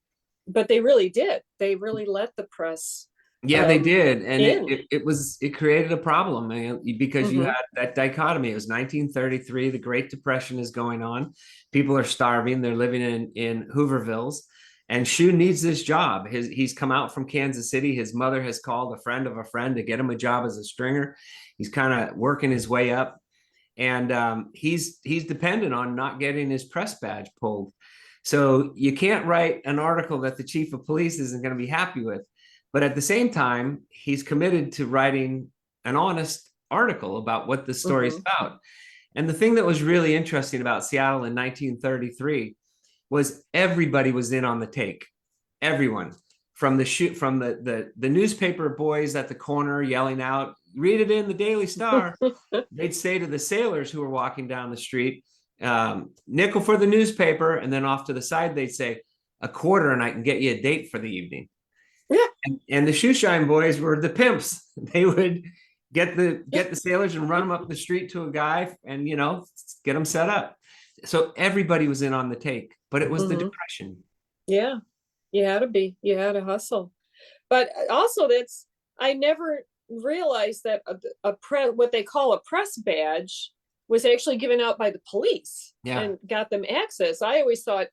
S1: but they really did. They really let the press.
S3: Yeah, they did. And it created a problem, because you had that dichotomy. It was 1933. The Great Depression is going on. People are starving. They're living in Hoovervilles. And Shu needs this job. He's come out from Kansas City. His mother has called a friend of a friend to get him a job as a stringer. He's kind of working his way up. And he's dependent on not getting his press badge pulled. So you can't write an article that the chief of police isn't going to be happy with. But at the same time, he's committed to writing an honest article about what the story's about. And the thing that was really interesting about Seattle in 1933 was everybody was in on the take. Everyone, from the newspaper boys at the corner yelling out, "Read it in the Daily Star." They'd say to the sailors who were walking down the street, "Nickel for the newspaper," and then off to the side they'd say, "A quarter and I can get you a date for the evening."
S1: Yeah.
S3: And the shoeshine boys were the pimps. They would get the sailors and run them up the street to a guy and, you know, get them set up. So everybody was in on the take, but it was the Depression.
S1: Yeah, you had to be. You had to hustle. But also, I never realized that what they call a press badge was actually given out by the police and got them access. I always thought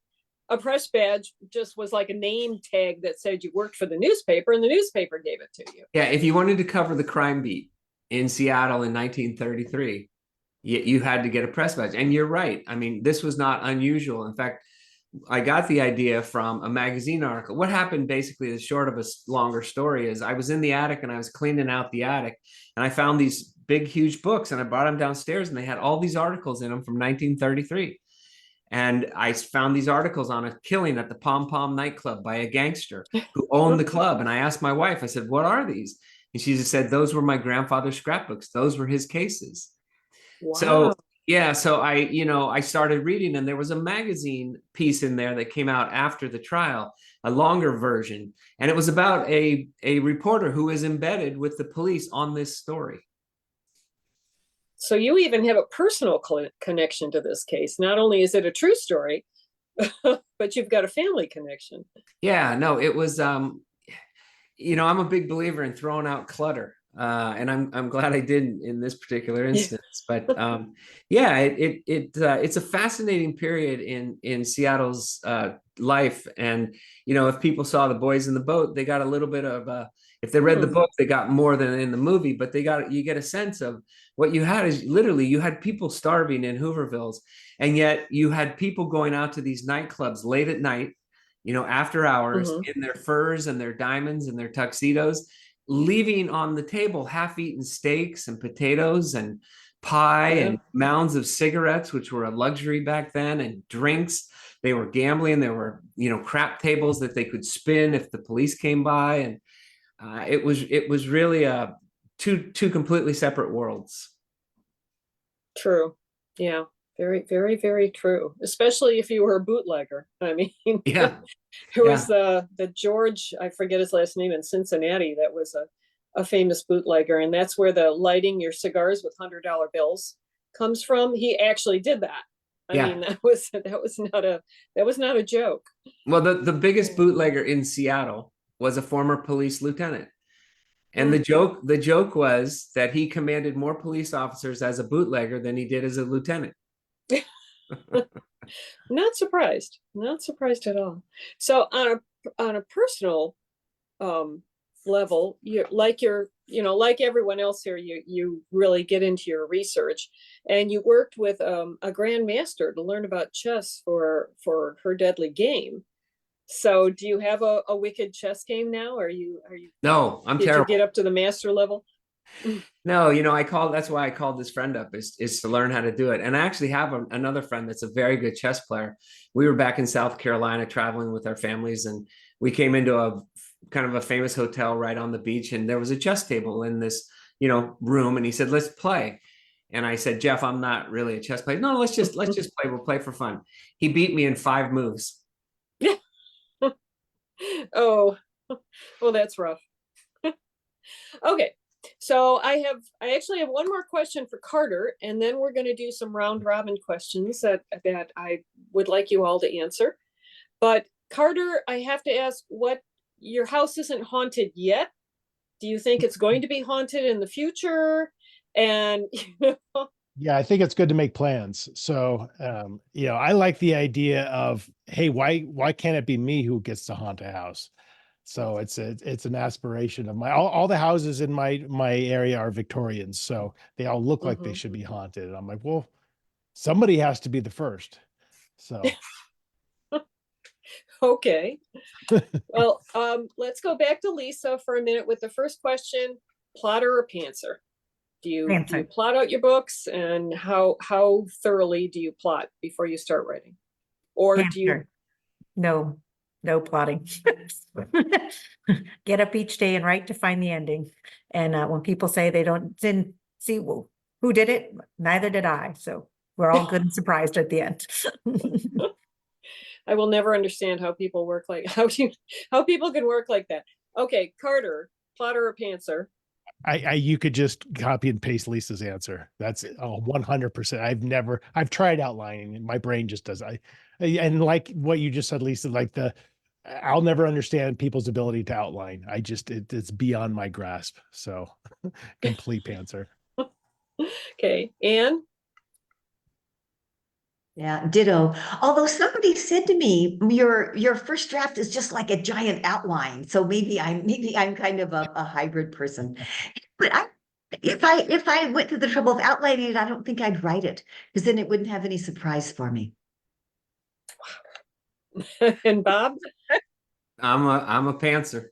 S1: a press badge just was like a name tag that said you worked for the newspaper and the newspaper gave it to you.
S3: Yeah, if you wanted to cover the crime beat in Seattle in 1933, you had to get a press badge. And you're right. I mean, this was not unusual. In fact, I got the idea from a magazine article. What happened, basically, the short of a longer story, is I was in the attic and I was cleaning out the attic and I found these big, huge books and I brought them downstairs and they had all these articles in them from 1933. And I found these articles on a killing at the Pom Pom nightclub by a gangster who owned the club. And I asked my wife, I said, "What are these?" And she just said, "Those were my grandfather's scrapbooks. Those were his cases."
S1: Wow.
S3: So yeah, so I started reading, and there was a magazine piece in there that came out after the trial, a longer version, and it was about a reporter who is embedded with the police on this story.
S1: So you even have a personal connection to this case. Not only is it a true story, but you've got a family connection.
S3: Yeah, no, it was I'm a big believer in throwing out clutter. And I'm glad I didn't in this particular instance. But yeah, it's a fascinating period in Seattle's life. And if people saw The Boys in the Boat, they got a little bit of if they read the book, they got more than in the movie. But you get a sense of what you had is literally you had people starving in Hoovervilles, and yet you had people going out to these nightclubs late at night, after hours in their furs and their diamonds and their tuxedos, leaving on the table half-eaten steaks and potatoes and pie and mounds of cigarettes, which were a luxury back then, and drinks. They were gambling. There were, crap tables that they could spin if the police came by. And it was really two completely separate worlds.
S1: True. Yeah. Very, very, very true. Especially if you were a bootlegger. I mean,
S3: Yeah.
S1: There was the George, I forget his last name, in Cincinnati, that was a famous bootlegger, and that's where the lighting your cigars with $100 bills comes from. He actually did that. I mean, that was not a joke.
S3: Well, the biggest bootlegger in Seattle was a former police lieutenant. And the joke was that he commanded more police officers as a bootlegger than he did as a lieutenant.
S1: Not surprised at all. So on a personal level, like everyone else here, you really get into your research, and you worked with a grandmaster to learn about chess for her deadly game. So do you have a wicked chess game now? Are you
S3: No, I'm
S1: did
S3: terrible.
S1: you get up to the master level?
S3: No, that's why I called this friend up, is to learn how to do it. And I actually have another friend that's a very good chess player. We were back in South Carolina traveling with our families, and we came into a kind of a famous hotel right on the beach, and there was a chess table in this, room. And he said, "Let's play." And I said, "Jeff, I'm not really a chess player." "No, let's just play. We'll play for fun." He beat me in 5 moves.
S1: Yeah. Oh, well, that's rough. Okay. So I actually have one more question for Carter, and then we're going to do some round robin questions that I would like you all to answer. But Carter, I have to ask, your house isn't haunted yet. Do you think it's going to be haunted in the future? And
S5: Yeah, I think it's good to make plans. So, I like the idea of, hey, why can't it be me who gets to haunt a house? So it's an aspiration of all the houses in my area are Victorians, so they all look like they should be haunted. And I'm like, well, somebody has to be the first. So
S1: okay. Well, let's go back to Lisa for a minute with the first question: plotter or pantser? Do you
S2: Pantser.
S1: plot out your books, and how thoroughly do you plot before you start writing? Or do you?
S2: Pantser. No plotting. Get up each day and write to find the ending. And when people say they didn't see who did it, neither did I. So we're all good and surprised at the end.
S1: I will never understand how people work like how people can work like that. Okay, Carter, plotter or pantser?
S5: You could just copy and paste Lisa's answer. That's 100%. I've tried outlining and my brain just does. And like what you just said, Lisa, like I'll never understand people's ability to outline. It's beyond my grasp. So complete pantser.
S1: Okay, Anne?
S4: Yeah, ditto. Although somebody said to me, your first draft is just like a giant outline. So maybe I'm kind of a hybrid person. But if I went to the trouble of outlining it, I don't think I'd write it, because then it wouldn't have any surprise for me.
S1: And Bob?
S3: I'm a pantser.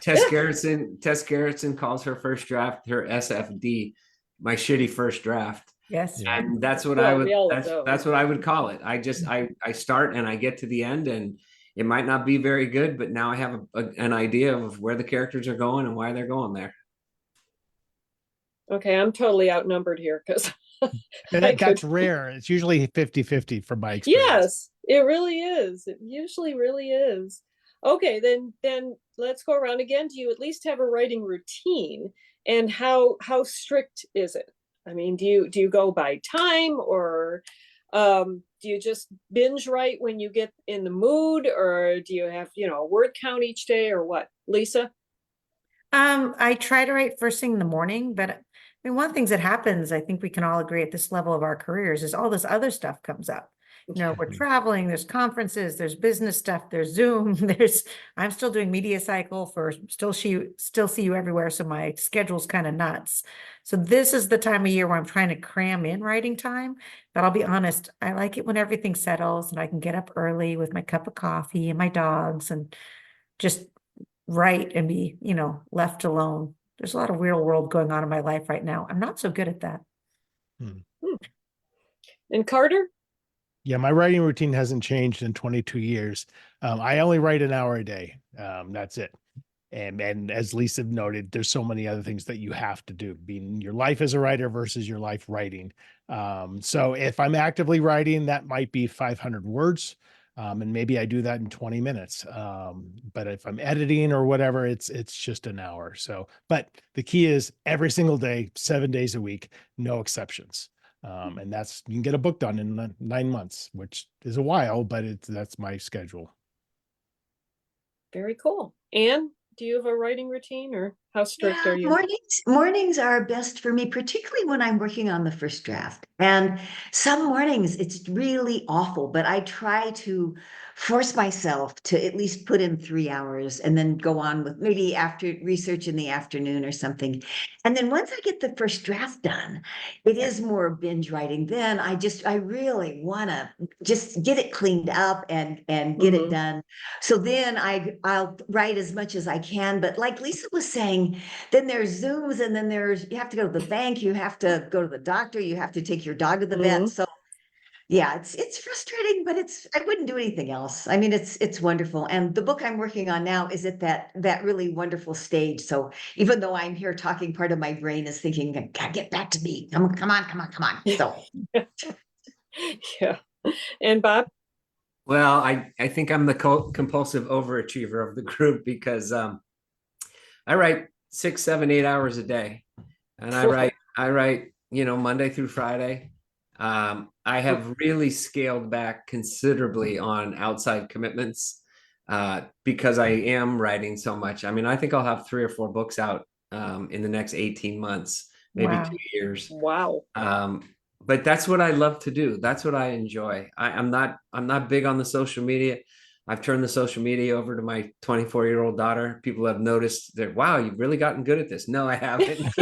S3: Tess Gerritsen calls her first draft her SFD, my shitty first draft.
S2: Yes.
S5: Yeah.
S3: And that's what that's what I would call it. I start and I get to the end, and it might not be very good, but now I have an idea of where the characters are going and why they're going there.
S1: Okay, I'm totally outnumbered here because
S5: that's rare. It's usually 50-50 from my experience.
S1: Yes, it really is. It usually really is. Okay, then let's go around again. Do you at least have a writing routine? And how strict is it? I mean, do you go by time, or do you just binge write when you get in the mood, or do you have, a word count each day, or what? Lisa?
S2: I try to write first thing in the morning, but I mean, one of the things that happens, I think we can all agree at this level of our careers, is all this other stuff comes up. We're traveling, there's conferences, there's business stuff, there's Zoom, I'm still doing media cycle for still see you everywhere. So my schedule's kind of nuts. So this is the time of year where I'm trying to cram in writing time, but I'll be honest, I like it when everything settles and I can get up early with my cup of coffee and my dogs and just write and be, left alone. There's a lot of real world going on in my life right now. I'm not so good at that.
S1: And Carter?
S5: Yeah, my writing routine hasn't changed in 22 years. I only write an hour a day. That's it. And as Lisa noted, there's so many other things that you have to do, being your life as a writer versus your life writing. So if I'm actively writing, that might be 500 words. And maybe I do that in 20 minutes. But if I'm editing or whatever, it's just an hour. So, but the key is every single day, 7 days a week, no exceptions. And you can get a book done in 9 months, which is a while, but that's my schedule.
S1: Very cool. Anne, do you have a writing routine, or how strict are you?
S4: Mornings are best for me, particularly when I'm working on the first draft. And some mornings it's really awful, but I try to force myself to at least put in 3 hours and then go on with maybe after research in the afternoon or something. And then once I get the first draft done, it is more binge writing. Then I really want to just get it cleaned up and get it done. So then I'll write as much as I can. But like Lisa was saying, then there's Zooms, and then you have to go to the bank, you have to go to the doctor, you have to take your dog to the vet. So yeah, it's frustrating, but I wouldn't do anything else. I mean, it's wonderful. And the book I'm working on now is at that really wonderful stage. So even though I'm here talking, part of my brain is thinking, God, get back to me. Come on. So
S1: yeah. And Bob?
S3: Well, I think I'm the compulsive overachiever of the group, because I write 6, 7, 8 hours a day, and I write Monday through Friday. I have really scaled back considerably on outside commitments because I am writing so much. I mean, I think I'll have 3 or 4 books out in the next 18 months, maybe 2 years.
S1: Wow.
S3: But that's what I love to do. That's what I enjoy. I'm not big on the social media. I've turned the social media over to my 24-year-old daughter. People have noticed that, wow, you've really gotten good at this. No, I haven't.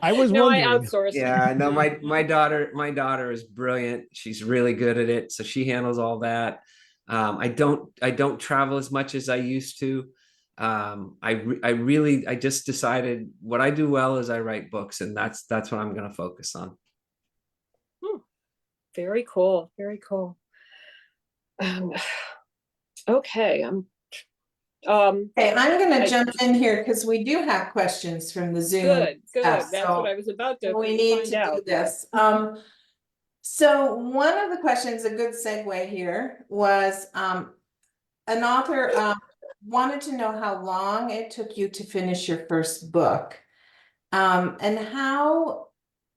S5: I was wondering.
S1: I outsourced.
S3: Yeah, no, my daughter is brilliant. She's really good at it. So she handles all that. I don't travel as much as I used to. I just decided what I do well is I write books, and that's what I'm going to focus on.
S1: Very cool. Very cool. Okay.
S6: Okay, I'm
S1: I-
S6: gonna jump in here because we do have questions from the Zoom.
S1: Good.
S6: stuff,
S1: That's
S6: so
S1: what I was about to
S6: we need
S1: find
S6: to
S1: out.
S6: do this. So one of the questions, a good segue here, was an author wanted to know how long it took you to finish your first book, and how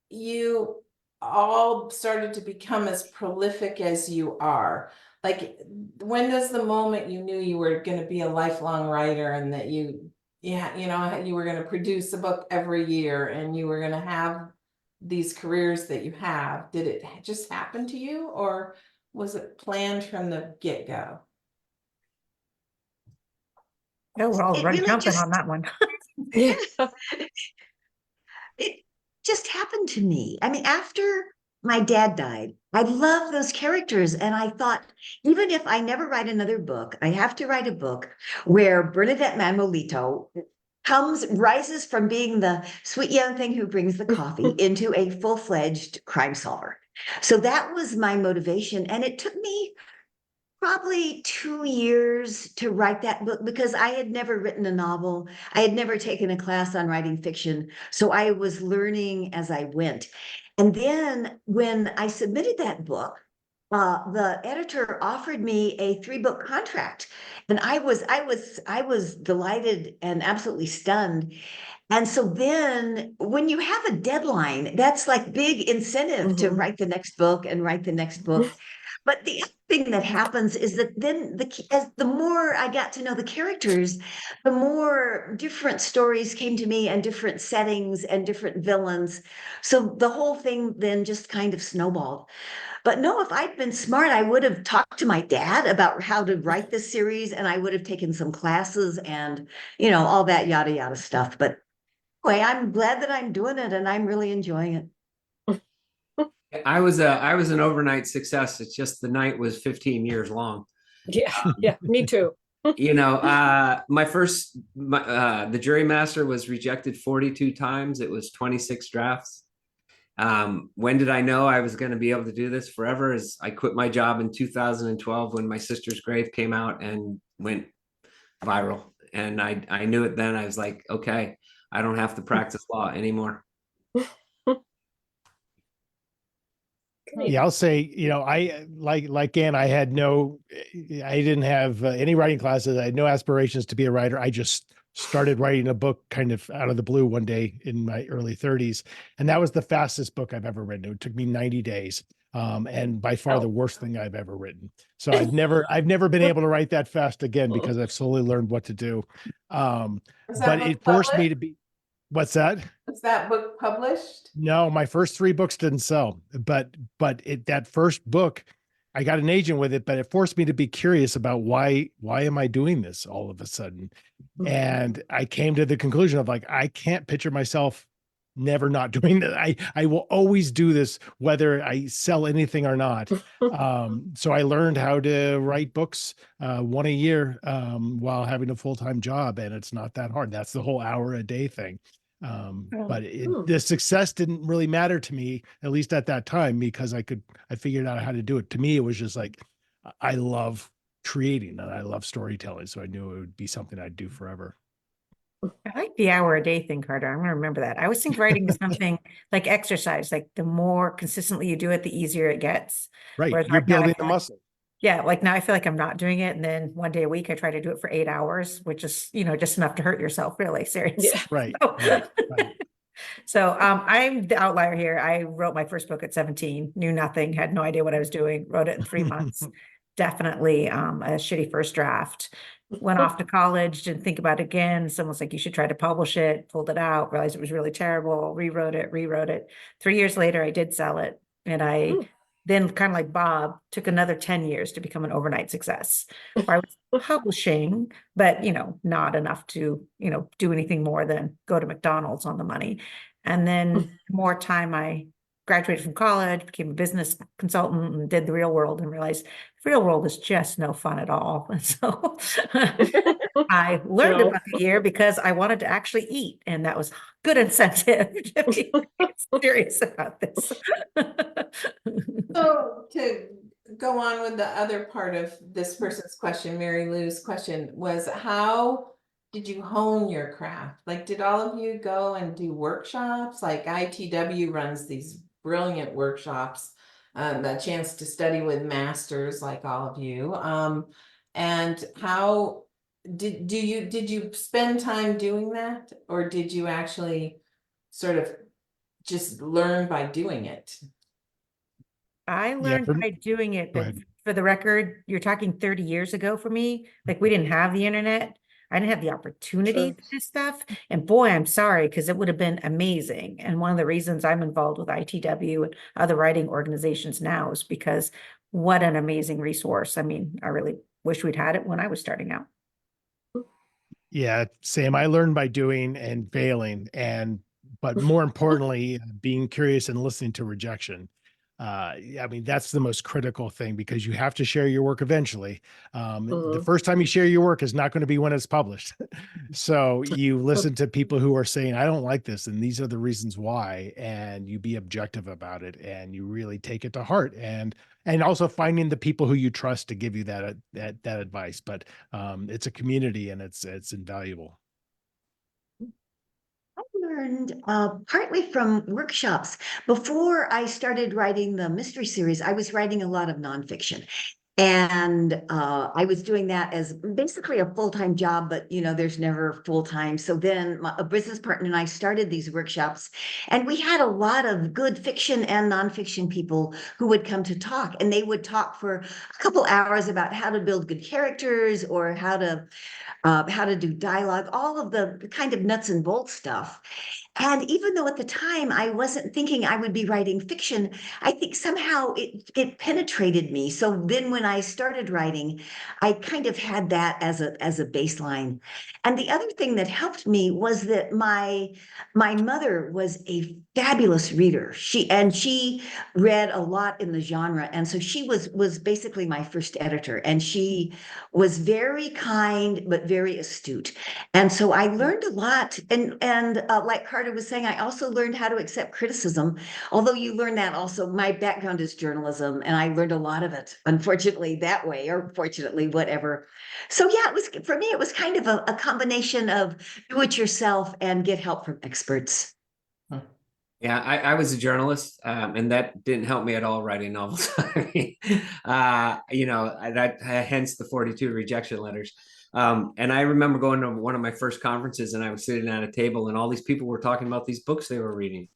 S6: you all started to become as prolific as you are. Like, when does the moment you knew you were going to be a lifelong writer, and that you know, you were going to produce a book every year, and you were going to have these careers that you have? Did it just happen to you, or was it planned from the get-go?
S2: Oh, we're all
S4: It
S2: right
S4: really
S2: jumping
S4: just-
S2: on that one.
S1: Yeah.
S4: It just happened to me. I mean, after my dad died, I love those characters. And I thought, even if I never write another book, I have to write a book where Bernadette Manuelito rises from being the sweet young thing who brings the coffee into a full-fledged crime solver. So that was my motivation. And it took me probably 2 years to write that book, because I had never written a novel. I had never taken a class on writing fiction. So I was learning as I went. And then when I submitted that book, the editor offered me a 3-book contract. And I was delighted and absolutely stunned. And so then when you have a deadline, that's like big incentive to
S1: Mhm.
S4: write the next book and write the next book. But the other thing that happens is that then as the more I got to know the characters, the more different stories came to me, and different settings and different villains. So the whole thing then just kind of snowballed. But no, if I'd been smart, I would have talked to my dad about how to write this series, and I would have taken some classes and, all that yada yada stuff. But anyway, I'm glad that I'm doing it, and I'm really enjoying it.
S3: I was an overnight success. It's just the night was 15 years long.
S1: Yeah. Yeah. Me too.
S3: The jury master was rejected 42 times. It was 26 drafts. When did I know I was going to be able to do this forever? Is I quit my job in 2012 when My Sister's Grave came out and went viral. And I knew it then. I was like, okay, I don't have to practice law anymore.
S5: Yeah, I'll say, I like Ann, I didn't have any writing classes. I had no aspirations to be a writer. I just started writing a book kind of out of the blue one day in my early 30s. And that was the fastest book I've ever written. It took me 90 days. And by far the worst thing I've ever written. So I've never been able to write that fast again, because I've slowly learned what to do. But it forced me to be, what's that?
S6: Was that book published?
S5: No, my first 3 books didn't sell, but that first book, I got an agent with it, but it forced me to be curious about why am I doing this all of a sudden? And I came to the conclusion of like, I can't picture myself never not doing that. I will always do this, whether I sell anything or not. So I learned how to write books, 1 a year, while having a full-time job. And it's not that hard. That's the whole hour a day thing. But the success didn't really matter to me, at least at that time, because I figured out how to do it. To me, it was just like, I love creating and I love storytelling. So I knew it would be something I'd do forever.
S2: I like the hour a day thing, Carter. I'm going to remember that. I always think writing is something like exercise. Like the more consistently you do it, the easier it gets.
S5: Right.
S2: Whereas
S5: You're
S2: right now I
S5: building
S2: feel
S5: the
S2: like-
S5: muscle.
S2: Yeah, like now I feel like I'm not doing it. And then one day a week, I try to do it for 8 hours, which is, just enough to hurt yourself, really, seriously.
S1: Yeah.
S5: Right.
S2: So,
S5: Right.
S2: so I'm the outlier here. I wrote my first book at 17, knew nothing, had no idea what I was doing, wrote it in 3 months. Definitely a shitty first draft. Went off to college, didn't think about it again. Someone's like, you should try to publish it, pulled it out, realized it was really terrible, rewrote it. 3 years later, I did sell it. And I then, kind of like Bob, took another 10 years to become an overnight success. I was publishing, but, not enough to, do anything more than go to McDonald's on the money. And then more time, I graduated from college, became a business consultant, and did the real world, and realized the real world is just no fun at all. And so I learned
S1: No.
S2: about the year because I wanted to actually eat, and that was good incentive to be serious about this.
S6: So to go on with the other part of this person's question, Mary Lou's question was, how did you hone your craft? Like, did all of you go and do workshops? Like ITW runs these brilliant workshops, a chance to study with masters like all of you. And how did you spend time doing that, or did you actually sort of just learn by doing it?
S2: I
S5: Yeah,
S2: learned by doing it,
S5: go
S2: but
S5: ahead.
S2: for the record, you're talking 30 years ago for me. Like, we didn't have the internet. I didn't have the opportunity
S1: Sure.
S2: to do stuff. And boy, I'm sorry, because it would have been amazing. And one of the reasons I'm involved with ITW and other writing organizations now is because what an amazing resource. I mean, I really wish we'd had it when I was starting out.
S5: Yeah, same. I learned by doing and failing, but more importantly, being curious and listening to rejection. I mean, that's the most critical thing, because you have to share your work eventually. The
S1: Mhm.
S5: first time you share your work is not going to be when it's published. So you listen to people who are saying, I don't like this, and these are the reasons why, and you be objective about it, and you really take it to heart, and also finding the people who you trust to give you that advice. But it's a community, and it's invaluable.
S4: I learned partly from workshops. Before I started writing the mystery series, I was writing a lot of nonfiction. And I was doing that as basically a full-time job, but there's never full-time. So then a business partner and I started these workshops, and we had a lot of good fiction and nonfiction people who would come to talk, and they would talk for a couple hours about how to build good characters, or how to do dialogue, all of the kind of nuts and bolts stuff. And even though at the time I wasn't thinking I would be writing fiction, I think somehow it penetrated me. So then when I started writing, I kind of had that as a baseline. And the other thing that helped me was that my mother was a fabulous reader. She read a lot in the genre, and so she was basically my first editor, and she was very kind but very astute. And so I learned a lot. And like Carter was saying, I also learned how to accept criticism. Although you learn that also, my background is journalism, and I learned a lot of it, unfortunately, that way, or fortunately, whatever. So yeah, it was, for me, it was kind of a combination of do it yourself and get help from experts.
S3: Yeah, I was a journalist, and that didn't help me at all writing novels. Hence the 42 rejection letters. And I remember going to one of my first conferences, and I was sitting at a table, and all these people were talking about these books they were reading.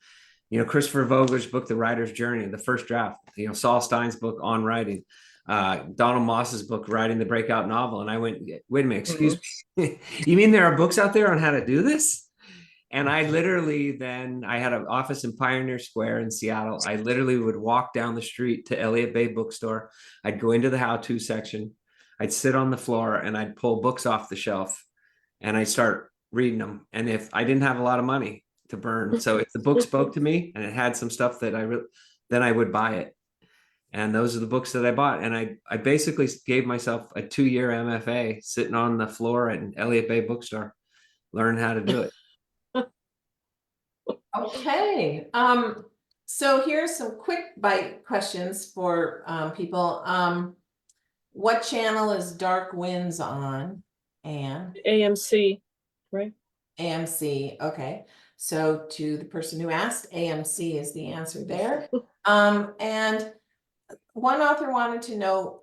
S3: Christopher Vogler's book, The Writer's Journey, the first draft. Saul Stein's book on writing. Donald Moss's book, Writing the Breakout Novel. And I went, wait a minute, excuse me. You mean there are books out there on how to do this? And I had an office in Pioneer Square in Seattle. I literally would walk down the street to Elliott Bay Bookstore. I'd go into the how-to section. I'd sit on the floor, and I'd pull books off the shelf, and I'd start reading them. And if I didn't have a lot of money to burn, so if the book spoke to me and it had some stuff that then I would buy it. And those are the books that I bought. And I basically gave myself a 2-year MFA sitting on the floor at an Elliott Bay Bookstore, learn how to do it.
S6: Okay, so here's some quick bite questions for people. What channel is Dark Winds on? And
S1: AMC, right?
S6: AMC. Okay, so to the person who asked, AMC is the answer there. And one author wanted to know,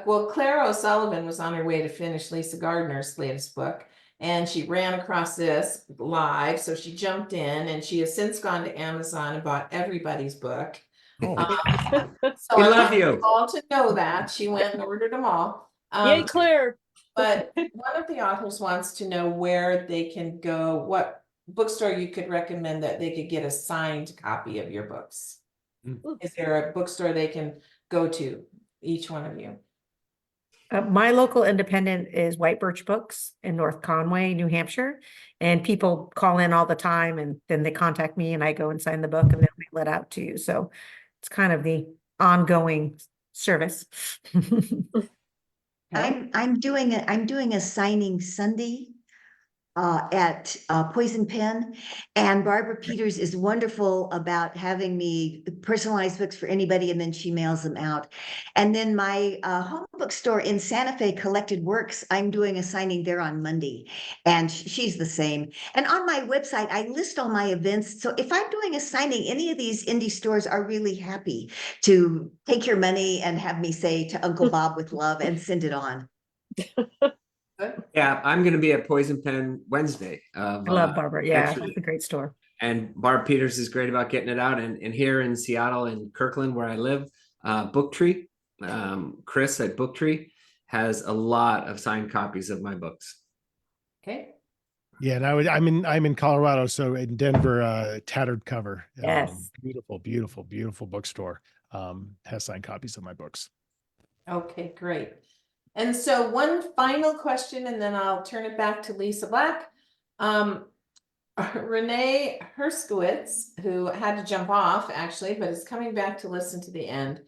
S6: well, Clara O'Sullivan was on her way to finish Lisa Gardner's latest book, and she ran across this live, so she jumped in, and she has since gone to Amazon and bought everybody's book.
S5: Oh,
S6: So
S3: We
S6: I
S3: love
S6: want
S3: you.
S6: all to know that she went and ordered them all.
S1: Yay, Claire.
S6: But one of the authors wants to know where they can go, what bookstore you could recommend that they could get a signed copy of your books. Is there a bookstore they can go to, each one of you?
S2: My local independent is White Birch Books in North Conway, New Hampshire. And people call in all the time, and then they contact me, and I go and sign the book, and then we let out to you. So it's kind of the ongoing service.
S4: I'm doing a signing Sunday at Poison Pen, and Barbara Peters is wonderful about having me personalize books for anybody, and then she mails them out. And then my home bookstore in Santa Fe, Collected Works, I'm doing a signing there on Monday, and she's the same. And on my website, I list all my events. So if I'm doing a signing, any of these indie stores are really happy to take your money and have me say to Uncle Bob with love and send it on.
S3: Yeah, I'm going to be at Poison Pen Wednesday.
S2: I love Barbara. Yeah,
S3: next
S2: that's
S3: week.
S2: a great store.
S3: And Barb Peters is great about getting it out. And here in Seattle and Kirkland, where I live, Booktree, Chris at Booktree has a lot of signed copies of my books.
S6: Okay.
S5: Yeah, and I'm in Colorado, so in Denver, Tattered Cover.
S2: Yes.
S5: Beautiful bookstore. Has signed copies of my books.
S6: Okay, great. And so one final question, and then I'll turn it back to Lisa Black. Renee Herskowitz, who had to jump off actually, but is coming back to listen to the end,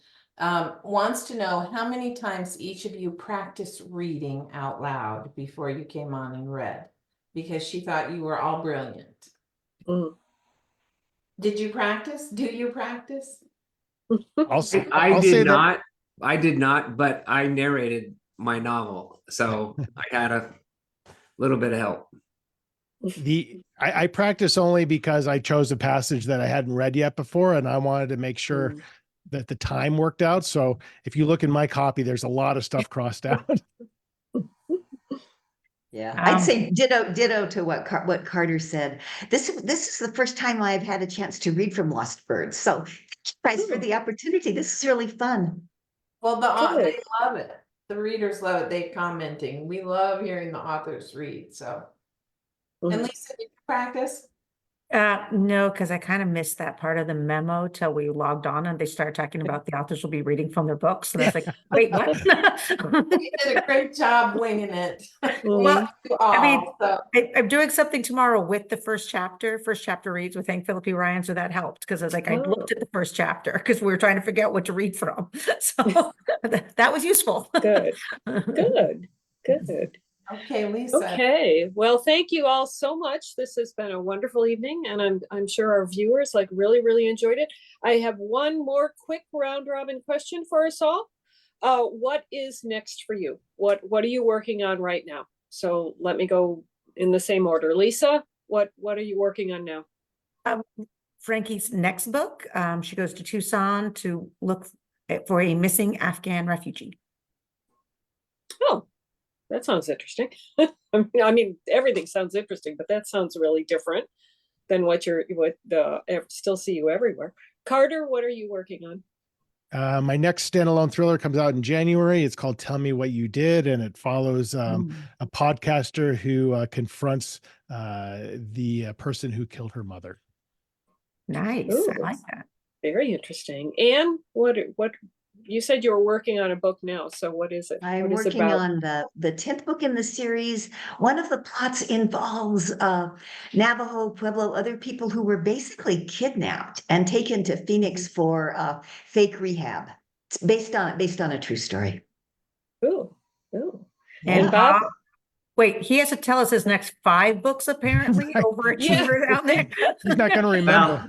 S6: wants to know how many times each of you practiced reading out loud before you came on and read, because she thought you were all brilliant.
S1: Mm.
S6: Did you practice? Do you practice?
S3: I did not, but I narrated my novel, so I had a little bit of help.
S5: I practice only because I chose a passage that I hadn't read yet before, and I wanted to make sure that the time worked out. So if you look in my copy, there's a lot of stuff crossed out.
S4: Yeah, I'd say ditto to what Carter said. This is the first time I've had a chance to read from Lost Birds. So thank you guys for the opportunity. This is really fun.
S6: Well, they love it. The readers love it. They're commenting. We love hearing the authors read. So, and Lisa, did you practice?
S2: No, because I kind of missed that part of the memo till we logged on and they started talking about the authors will be reading from their books. And I was like, wait, what?
S6: You did a great job winging it.
S2: Well, I mean,
S6: so.
S2: I'm doing something tomorrow with the first chapter reads with Hank Philip Ryan. So that helped because I was like, I looked at the first chapter because we were trying to figure out what to read from. So that was useful.
S1: Good.
S6: Okay, Lisa.
S1: Okay, well, thank you all so much. This has been a wonderful evening, and I'm sure our viewers really enjoyed it. I have one more quick round robin question for us all. What is next for you? What are you working on right now? So let me go in the same order. Lisa, what are you working on now?
S2: Frankie's next book. She goes to Tucson to look for a missing Afghan refugee.
S1: Oh, that sounds interesting. I mean, everything sounds interesting, but that sounds really different than what Still See You Everywhere. Carter, what are you working on?
S5: My next standalone thriller comes out in January. It's called Tell Me What You Did, and it follows a podcaster who confronts the person who killed her mother.
S2: Nice.
S1: Ooh,
S2: I like that.
S1: Very interesting. Anne, what you said you were working on a book now, so what is it?
S4: I'm
S1: what is
S4: working
S1: it about?
S4: on the 10th book in the series. One of the plots involves Navajo, Pueblo, other people who were basically kidnapped and taken to Phoenix for fake rehab. It's based on a true story.
S1: Ooh.
S2: And
S1: Bob?
S2: Wait, he has to tell us his next 5 books, apparently. Overachiever out there.
S5: He's not going to remember.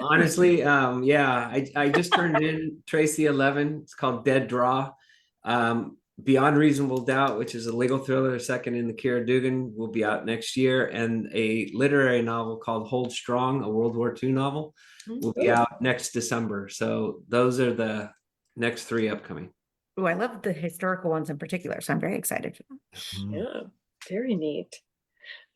S3: Honestly, I just turned in Tracy 11. It's called Dead Draw. Beyond Reasonable Doubt, which is a legal thriller, second in the Kira Dugan, will be out next year, and a literary novel called Hold Strong, a World War II novel, will be out next December. So those are the next 3 upcoming.
S2: Oh, I love the historical ones in particular, so I'm very excited.
S1: Yeah, very neat.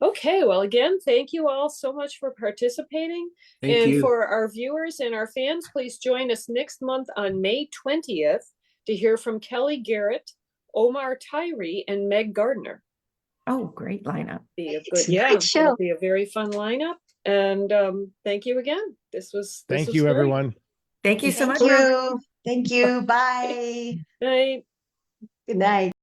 S1: Okay, well, again, thank you all so much for participating.
S3: Thank you.
S1: For our viewers and our fans, please join us next month on May 20th to hear from Kelly Garrett, Omar Tyree, and Meg Gardner.
S2: Oh, great lineup.
S1: Be a
S4: It's
S1: good,
S4: a great show.
S1: It'll be a very fun lineup. And thank you again.
S5: Thank you, everyone.
S2: Thank you so much.
S4: Thank you. Thank you. Bye.
S1: Night.
S4: Good night.